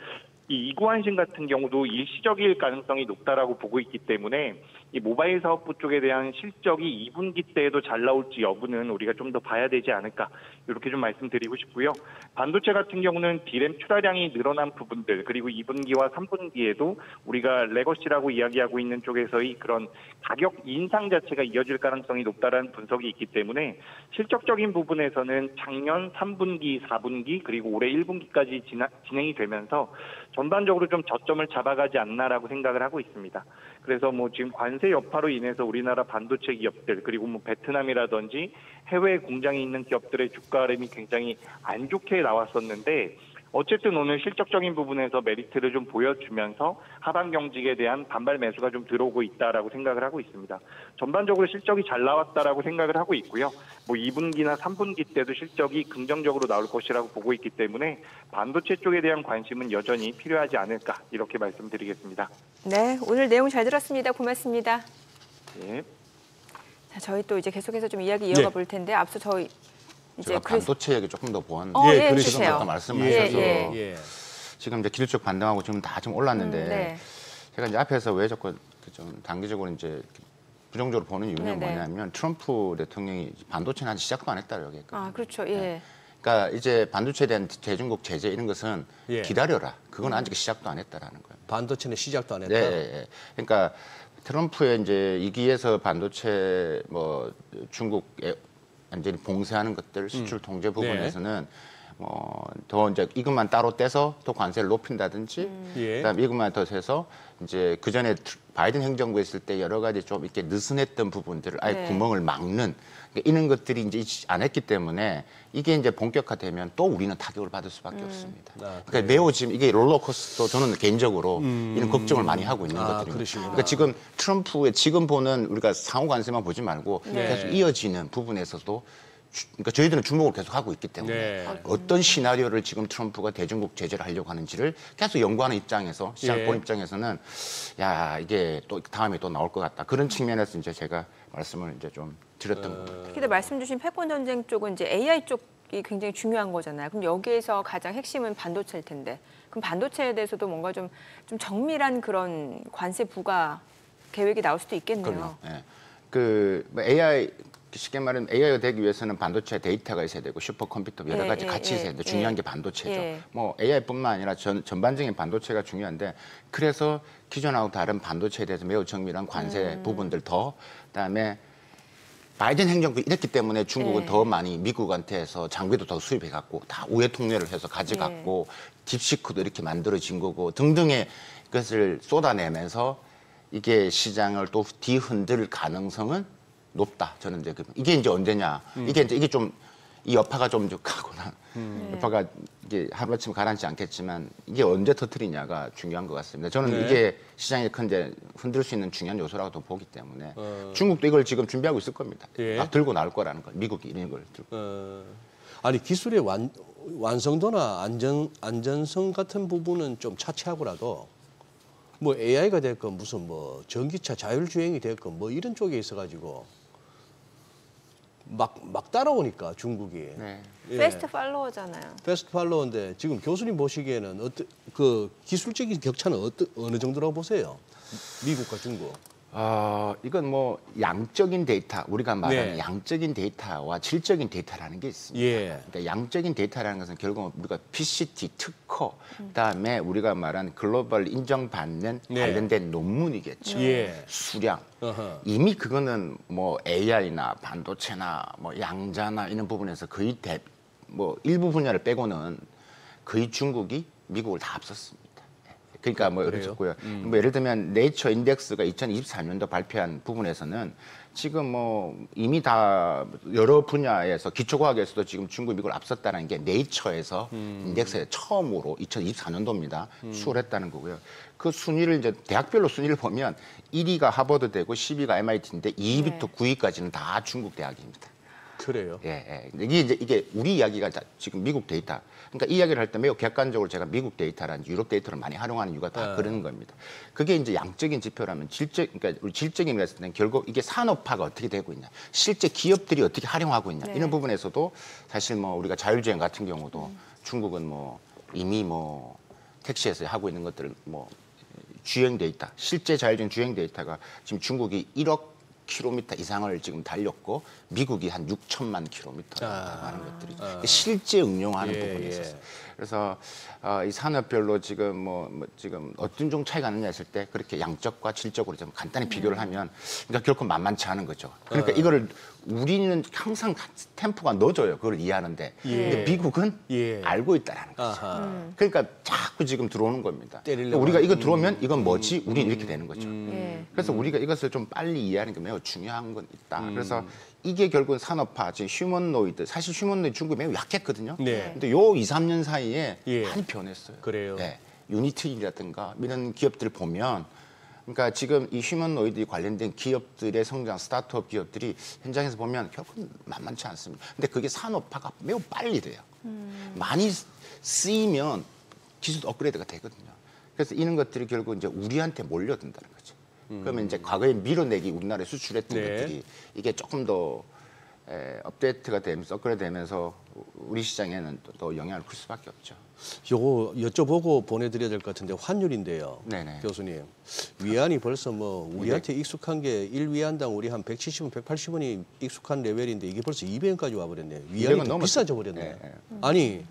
[SPEAKER 4] 이 이구환신 같은 경우도 일시적일 가능성이 높다라고 보고 있기 때문에 이 모바일 사업부 쪽에 대한 실적이 2분기 때에도 잘 나올지 여부는 우리가 좀 더 봐야 되지 않을까 이렇게 좀 말씀드리고 싶고요. 반도체 같은 경우는 D램 출하량이 늘어난 부분들 그리고 2분기와 3분기에도 우리가 레거시라고 이야기하고 있는 쪽에서의 그런 가격 인상 자체가 이어질 가능성이 높다라는 분석이 있기 때문에 실적적인 부분에서는 작년 3분기, 4분기 그리고 올해 1분기까지 진행이 되면서 전반적으로 좀 저점을 잡아가지 않나라고 생각을 하고 있습니다. 그래서 뭐 지금 관세 여파로 인해서 우리나라 반도체 기업들 그리고 뭐 베트남이라든지 해외 공장이 있는 기업들의 주가 흐름이 굉장히 안 좋게 나왔었는데 어쨌든 오늘 실적적인 부분에서 메리트를 좀 보여주면서 하반 경직에 대한 반발 매수가 좀 들어오고 있다라고 생각을 하고 있습니다. 전반적으로 실적이 잘 나왔다라고 생각을 하고 있고요. 뭐 2분기나 3분기 때도 실적이 긍정적으로 나올 것이라고 보고 있기 때문에 반도체 쪽에 대한 관심은 여전히 필요하지 않을까 이렇게 말씀드리겠습니다.
[SPEAKER 1] 네, 오늘 내용 잘 들었습니다. 고맙습니다.
[SPEAKER 4] 네.
[SPEAKER 1] 자, 저희 또 이제 계속해서 좀 이야기 이어가 볼 텐데 앞서 저희 이제
[SPEAKER 3] 제가 반도체 얘기 조금 더 보완.
[SPEAKER 1] 예,
[SPEAKER 2] 그러시죠.
[SPEAKER 3] 지금
[SPEAKER 1] 해주세요.
[SPEAKER 3] 아까 말씀하셔서
[SPEAKER 2] 예.
[SPEAKER 3] 지금 이제 기술적 반등하고 지금 다 좀 올랐는데
[SPEAKER 1] 네.
[SPEAKER 3] 제가 이제 앞에서 왜 자꾸 좀 단기적으로 이제 부정적으로 보는 이유는
[SPEAKER 1] 네네.
[SPEAKER 3] 뭐냐면 트럼프 대통령이 반도체는 아직 시작도 안 했다고 얘기했거든요.
[SPEAKER 1] 아, 그렇죠. 예.
[SPEAKER 3] 그러니까 이제 반도체에 대한 대중국 제재 이런 것은
[SPEAKER 2] 예.
[SPEAKER 3] 기다려라. 그건 아직 시작도 안 했다라는 거예요.
[SPEAKER 2] 반도체는 시작도 안 했다.
[SPEAKER 3] 네, 예. 그러니까 트럼프의 이제 2기에서 반도체 뭐 중국에 완전히 봉쇄하는 것들 수출 통제 부분에서는 더 이제 이것만 따로 떼서 또 관세를 높인다든지
[SPEAKER 2] 예.
[SPEAKER 3] 그다음에 이것만 더 해서 이제 그 전에 바이든 행정부에 있을 때 여러 가지 좀 이렇게 느슨했던 부분들을 아예
[SPEAKER 1] 네.
[SPEAKER 3] 구멍을 막는 그러니까 이런 것들이 이제 안 했기 때문에 이게 이제 본격화되면 또 우리는 타격을 받을 수밖에 없습니다. 그러니까 매우 지금 이게 롤러코스터 저는 개인적으로 이런 걱정을 많이 하고 있는 것들입니다.
[SPEAKER 2] 그러시구나.
[SPEAKER 3] 그러니까 지금 트럼프의 지금 보는 우리가 상호 관세만 보지 말고 계속 이어지는 부분에서도 그러니까 저희들은 주목을 계속 하고 있기 때문에
[SPEAKER 2] 네.
[SPEAKER 3] 어떤 시나리오를 지금 트럼프가 대중국 제재를 하려고 하는지를 계속 연구하는 입장에서 시장
[SPEAKER 2] 예.
[SPEAKER 3] 본 입장에서는 야 이게 또 다음에 또 나올 것 같다 그런 측면에서 이제 제가 말씀을 이제 좀 드렸던 겁니다.
[SPEAKER 1] 특히 말씀 주신 패권 전쟁 쪽은 이제 AI 쪽이 굉장히 중요한 거잖아요. 그럼 여기에서 가장 핵심은 반도체일 텐데, 그럼 반도체에 대해서도 뭔가 좀 정밀한 그런 관세 부과 계획이 나올 수도 있겠네요.
[SPEAKER 3] 그럼요. 예. 뭐 AI 쉽게 말하면 AI가 되기 위해서는 반도체 데이터가 있어야 되고 슈퍼컴퓨터 여러 가지 같이 있어야 돼요. 중요한 게 반도체죠. 뭐 AI뿐만 아니라 전반적인 반도체가 중요한데 그래서 기존하고 다른 반도체에 대해서 매우 정밀한 관세 부분들 그다음에 바이든 행정부 이랬기 때문에 중국은 더 많이 미국한테서 장비도 더 수입해 갖고 다 우회 통례를 해서 가져갔고 딥시크도 이렇게 만들어진 거고 등등의 것을 쏟아내면서 이게 시장을 또 뒤흔들 가능성은 높다. 저는 이제 이게 이제 언제냐. 이게 좀 이 여파가 좀 가거나 여파가 이게 하루아침 가라앉지 않겠지만 이게 언제 터뜨리냐가 중요한 것 같습니다. 저는 이게 시장에 큰 이제 흔들 수 있는 중요한 요소라고 보기 때문에 중국도 이걸 지금 준비하고 있을 겁니다.
[SPEAKER 2] 예.
[SPEAKER 3] 막 들고 나올 거라는 거. 미국이 이런 걸 들고.
[SPEAKER 2] 아니 기술의 완성도나 안전성 같은 부분은 좀 차치하고라도 뭐 AI가 됐건 무슨 뭐 전기차 자율주행이 됐건 뭐 이런 쪽에 있어가지고 막 따라오니까 중국이.
[SPEAKER 3] 네.
[SPEAKER 2] 예.
[SPEAKER 1] 패스트 팔로워잖아요.
[SPEAKER 2] 패스트 팔로우인데 지금 교수님 보시기에는 그 기술적인 격차는 어느 정도라고 보세요? 미국과 중국.
[SPEAKER 3] 이건 뭐 양적인 데이터, 우리가 말하는
[SPEAKER 2] 네.
[SPEAKER 3] 양적인 데이터와 질적인 데이터라는 게 있습니다.
[SPEAKER 2] 예.
[SPEAKER 3] 그러니까 양적인 데이터라는 것은 결국 우리가 PCT 특허, 그다음에 우리가 말하는 글로벌 인정받는
[SPEAKER 2] 네.
[SPEAKER 3] 관련된 논문이겠죠.
[SPEAKER 2] 예.
[SPEAKER 3] 수량.
[SPEAKER 2] 어허.
[SPEAKER 3] 이미 그거는 뭐 AI나 반도체나 뭐 양자나 이런 부분에서 거의 뭐 일부 분야를 빼고는 거의 중국이 미국을 다 앞섰습니다. 그러니까 뭐 그랬었고요. 뭐 예를 들면 네이처 인덱스가 2024년도 발표한 부분에서는 지금 뭐 이미 다 여러 분야에서 기초과학에서도 지금 중국 미국을 앞섰다는 게 네이처에서 인덱스에 처음으로 2024년도입니다. 수월했다는 거고요. 그 순위를 이제 대학별로 순위를 보면 1위가 하버드대고 10위가 MIT인데 2위부터 9위까지는 다 중국 대학입니다.
[SPEAKER 2] 그래요.
[SPEAKER 3] 예. 이게 우리 이야기가 지금 미국 데이터. 그러니까 이 이야기를 할 때 매우 객관적으로 제가 미국 데이터라든지 유럽 데이터를 많이 활용하는 이유가 다 그런 겁니다. 그게 이제 양적인 지표라면 그러니까 우리 질적인 의미에서 는 결국 이게 산업화가 어떻게 되고 있냐, 실제 기업들이 어떻게 활용하고 있냐 이런 부분에서도 사실 뭐 우리가 자율주행 같은 경우도 중국은 뭐 이미 뭐 택시에서 하고 있는 것들을 뭐 주행 데이터, 실제 자율주행 주행 데이터가 지금 중국이 1억 킬로미터 이상을 지금 달렸고 미국이 한 6천만 킬로미터 하는 것들이 실제 응용하는 부분이 있었어요. 그래서 이 산업별로 지금 지금 어떤 종 차이가 나느냐 했을 때 그렇게 양적과 질적으로 좀 간단히 비교를 하면 그러니까 결코 만만치 않은 거죠. 그러니까 이거를 우리는 항상 템포가 늦어요. 그걸 이해하는데 근데 미국은 알고 있다라는 거죠. 그러니까 자꾸 지금 들어오는 겁니다. 그러니까 우리가 이거 들어오면 이건 뭐지? 우리는 이렇게 되는 거죠. 그래서 우리가 이것을 좀 빨리 이해하는 게 매우 중요한 건 있다. 그래서 이게 결국은 산업화, 지금 휴머노이드, 사실 휴머노이드 중국이 매우 약했거든요.
[SPEAKER 2] 네.
[SPEAKER 3] 근데 요 2, 3년 사이에 많이 변했어요.
[SPEAKER 2] 그래요.
[SPEAKER 3] 네. 유니티라든가 이런 기업들을 보면 그러니까 지금 이 휴머노이드 관련된 기업들의 성장, 스타트업 기업들이 현장에서 보면 결코 만만치 않습니다. 근데 그게 산업화가 매우 빨리 돼요. 많이 쓰이면 기술 업그레이드가 되거든요. 그래서 이런 것들이 결국 이제 우리한테 몰려든다는 거죠. 그러면 이제 과거에 밀어내기 우리나라에 수출했던 것들이 이게 조금 더 업데이트가 되면서 업그레이드 되면서 우리 시장에는 또 영향을 줄 수밖에 없죠.
[SPEAKER 2] 요거 여쭤보고 보내드려야 될 것 같은데 환율인데요.
[SPEAKER 3] 네네.
[SPEAKER 2] 교수님. 위안이 벌써 뭐 우리한테 익숙한 게 1위안당 우리 한 170원, 180원이 익숙한 레벨인데 이게 벌써 200원까지 와버렸네요. 위안이
[SPEAKER 3] 200원
[SPEAKER 2] 더 비싸져 버렸네. 아니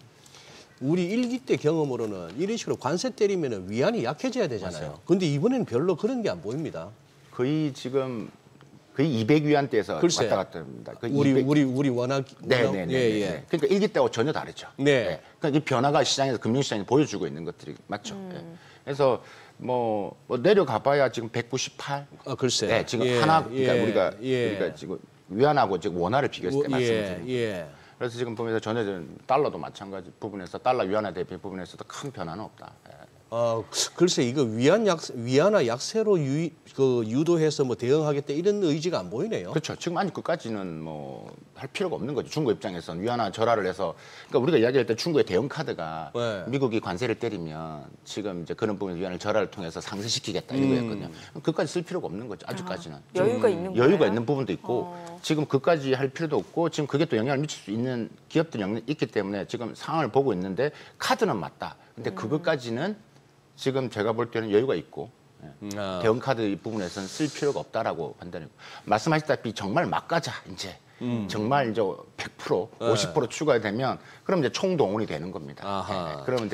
[SPEAKER 2] 우리 일기 때 경험으로는 이런 식으로 관세 때리면 위안이 약해져야 되잖아요.
[SPEAKER 3] 맞아요.
[SPEAKER 2] 근데 이번에는 별로 그런 게 안 보입니다.
[SPEAKER 3] 거의 지금 거의 200위안대에서
[SPEAKER 2] 글쎄.
[SPEAKER 3] 왔다 갔다 합니다.
[SPEAKER 2] 우리 워낙
[SPEAKER 3] 네네네.
[SPEAKER 2] 예.
[SPEAKER 3] 그러니까 일기 때하고 전혀 다르죠.
[SPEAKER 2] 네.
[SPEAKER 3] 그러니까 이 변화가 시장에서 금융시장이 보여주고 있는 것들이 맞죠. 그래서 뭐 내려가봐야 지금 198.
[SPEAKER 2] 아 글쎄.
[SPEAKER 3] 네, 지금 하나 그러니까 우리가 지금 위안하고 지금 원화를 비교했을 때 말씀드립니다.
[SPEAKER 2] 예.
[SPEAKER 3] 그래서 지금 보면서 전해진 달러도 마찬가지 부분에서 달러 위안화 대비 부분에서도 큰 변화는 없다.
[SPEAKER 2] 글쎄 이거 위안화 약세로 유도해서 뭐 대응하겠다 이런 의지가 안 보이네요.
[SPEAKER 3] 그렇죠. 지금 아니 그까지는 뭐 할 필요가 없는 거죠. 중국 입장에서는 위안화 절하를 해서 그러니까 우리가 이야기할 때 중국의 대응 카드가
[SPEAKER 2] 네.
[SPEAKER 3] 미국이 관세를 때리면 지금 이제 그런 부분 위안화 절하를 통해서 상쇄시키겠다 이거였거든요. 그까지 쓸 필요가 없는 거죠. 아직까지는.
[SPEAKER 1] 여유가 있는 거예요?
[SPEAKER 3] 여유가 있는 부분도 있고 지금 그까지 할 필요도 없고 지금 그게 또 영향을 미칠 수 있는 기업들이 있기 때문에 지금 상황을 보고 있는데 카드는 맞다. 근데 그것까지는 지금 제가 볼 때는 여유가 있고 대응 카드 부분에서는 쓸 필요가 없다라고 판단이고 말씀하셨다시피 정말 막 가자 이제 정말 이제 100% 50% 추가되면 그럼 이제 총동원이 되는 겁니다. 그러면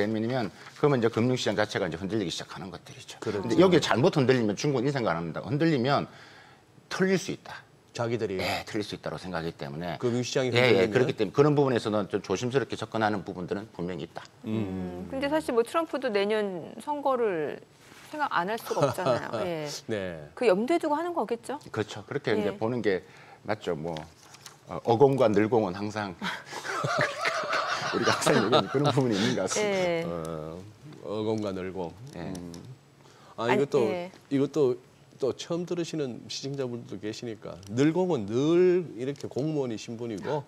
[SPEAKER 3] 그러면 이제 금융시장 자체가 이제 흔들리기 시작하는 것들이죠. 근데 여기에 잘못 흔들리면 중국은 이 생각 안 합니다. 흔들리면 털릴 수 있다.
[SPEAKER 2] 자기들이
[SPEAKER 3] 틀릴 수 있다고 생각하기 때문에
[SPEAKER 2] 금융시장이 흔들리면
[SPEAKER 3] 그렇기 때문에 그런 부분에서는 좀 조심스럽게 접근하는 부분들은 분명히 있다.
[SPEAKER 1] 근데 사실 뭐 트럼프도 내년 선거를 생각 안 할 수가 없잖아요. 예.
[SPEAKER 2] 네.
[SPEAKER 1] 그 염두에 두고 하는 거겠죠?
[SPEAKER 3] 그렇죠. 그렇게
[SPEAKER 1] 예.
[SPEAKER 3] 이제 보는 게 맞죠. 뭐 어공과 늘공은 항상 우리가 항상 얘기하는 그런 부분이 있는 것 같습니다.
[SPEAKER 1] 예.
[SPEAKER 2] 어공과 늘공.
[SPEAKER 3] 예.
[SPEAKER 2] 이것도 또 처음 들으시는 시청자분들도 계시니까 늘공은 늘 이렇게 공무원이신 분이고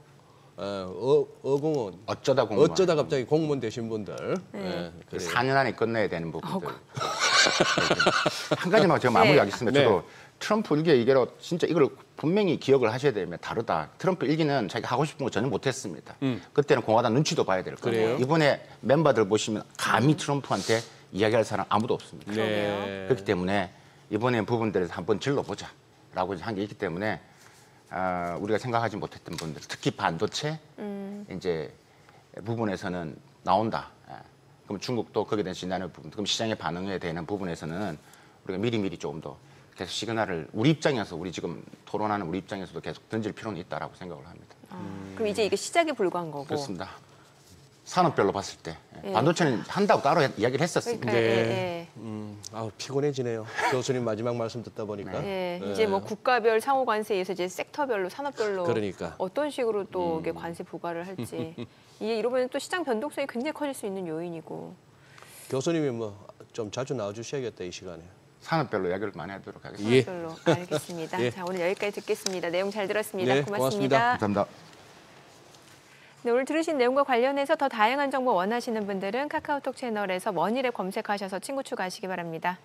[SPEAKER 2] 어공은
[SPEAKER 3] 어쩌다 공무원.
[SPEAKER 2] 어쩌다 갑자기 공무원 되신 분들. 예,
[SPEAKER 3] 그
[SPEAKER 2] 그래요.
[SPEAKER 3] 4년 안에 끝내야 되는 부분들. 한 가지만 제가 마무리하겠습니다.
[SPEAKER 2] 네.
[SPEAKER 3] 저도 트럼프 일기 얘기로 진짜 이걸 분명히 기억을 하셔야 되면 다르다. 트럼프 일기는 자기가 하고 싶은 거 전혀 못했습니다. 그때는 공화당 눈치도 봐야 될 거예요.
[SPEAKER 2] 그래요?
[SPEAKER 3] 이번에 멤버들 보시면 감히 트럼프한테 이야기할 사람 아무도 없습니다.
[SPEAKER 2] 네.
[SPEAKER 3] 그렇기 때문에 이번에 부분들에서 한번 질러보자라고 한 게 있기 때문에 우리가 생각하지 못했던 분들, 특히 반도체 이제 부분에서는 나온다. 그럼 중국도 거기에 대한 진단의 부분, 그럼 시장에 반응해야 되는 부분에서는 우리가 미리미리 조금 더 계속 시그널을 우리 입장에서 우리 지금 토론하는 우리 입장에서도 계속 던질 필요는 있다라고 생각을 합니다.
[SPEAKER 1] 그럼 이제 이게 시작에 불과한 거고.
[SPEAKER 3] 그렇습니다. 산업별로 봤을 때 반도체는 한다고 따로 이야기를 했었습니다.
[SPEAKER 1] 네.
[SPEAKER 2] 피곤해지네요. 교수님 마지막 말씀 듣다 보니까.
[SPEAKER 1] 이제 뭐 국가별 상호 관세에서 이제 섹터별로 산업별로
[SPEAKER 2] 그러니까.
[SPEAKER 1] 어떤 식으로 또 이게 관세 부과를 할지 이게 이러면 또 시장 변동성이 굉장히 커질 수 있는 요인이고.
[SPEAKER 2] 교수님이 뭐 좀 자주 나와주셔야겠다 이 시간에.
[SPEAKER 3] 산업별로 이야기를 많이 하도록 하겠습니다.
[SPEAKER 1] 산업별로 알겠습니다.
[SPEAKER 2] 예.
[SPEAKER 1] 자, 오늘 여기까지 듣겠습니다. 내용 잘 들었습니다.
[SPEAKER 2] 네,
[SPEAKER 1] 고맙습니다.
[SPEAKER 3] 감사합니다.
[SPEAKER 1] 네, 오늘 들으신 내용과 관련해서 더 다양한 정보 원하시는 분들은 카카오톡 채널에서 머니랩 검색하셔서 친구 추가하시기 바랍니다.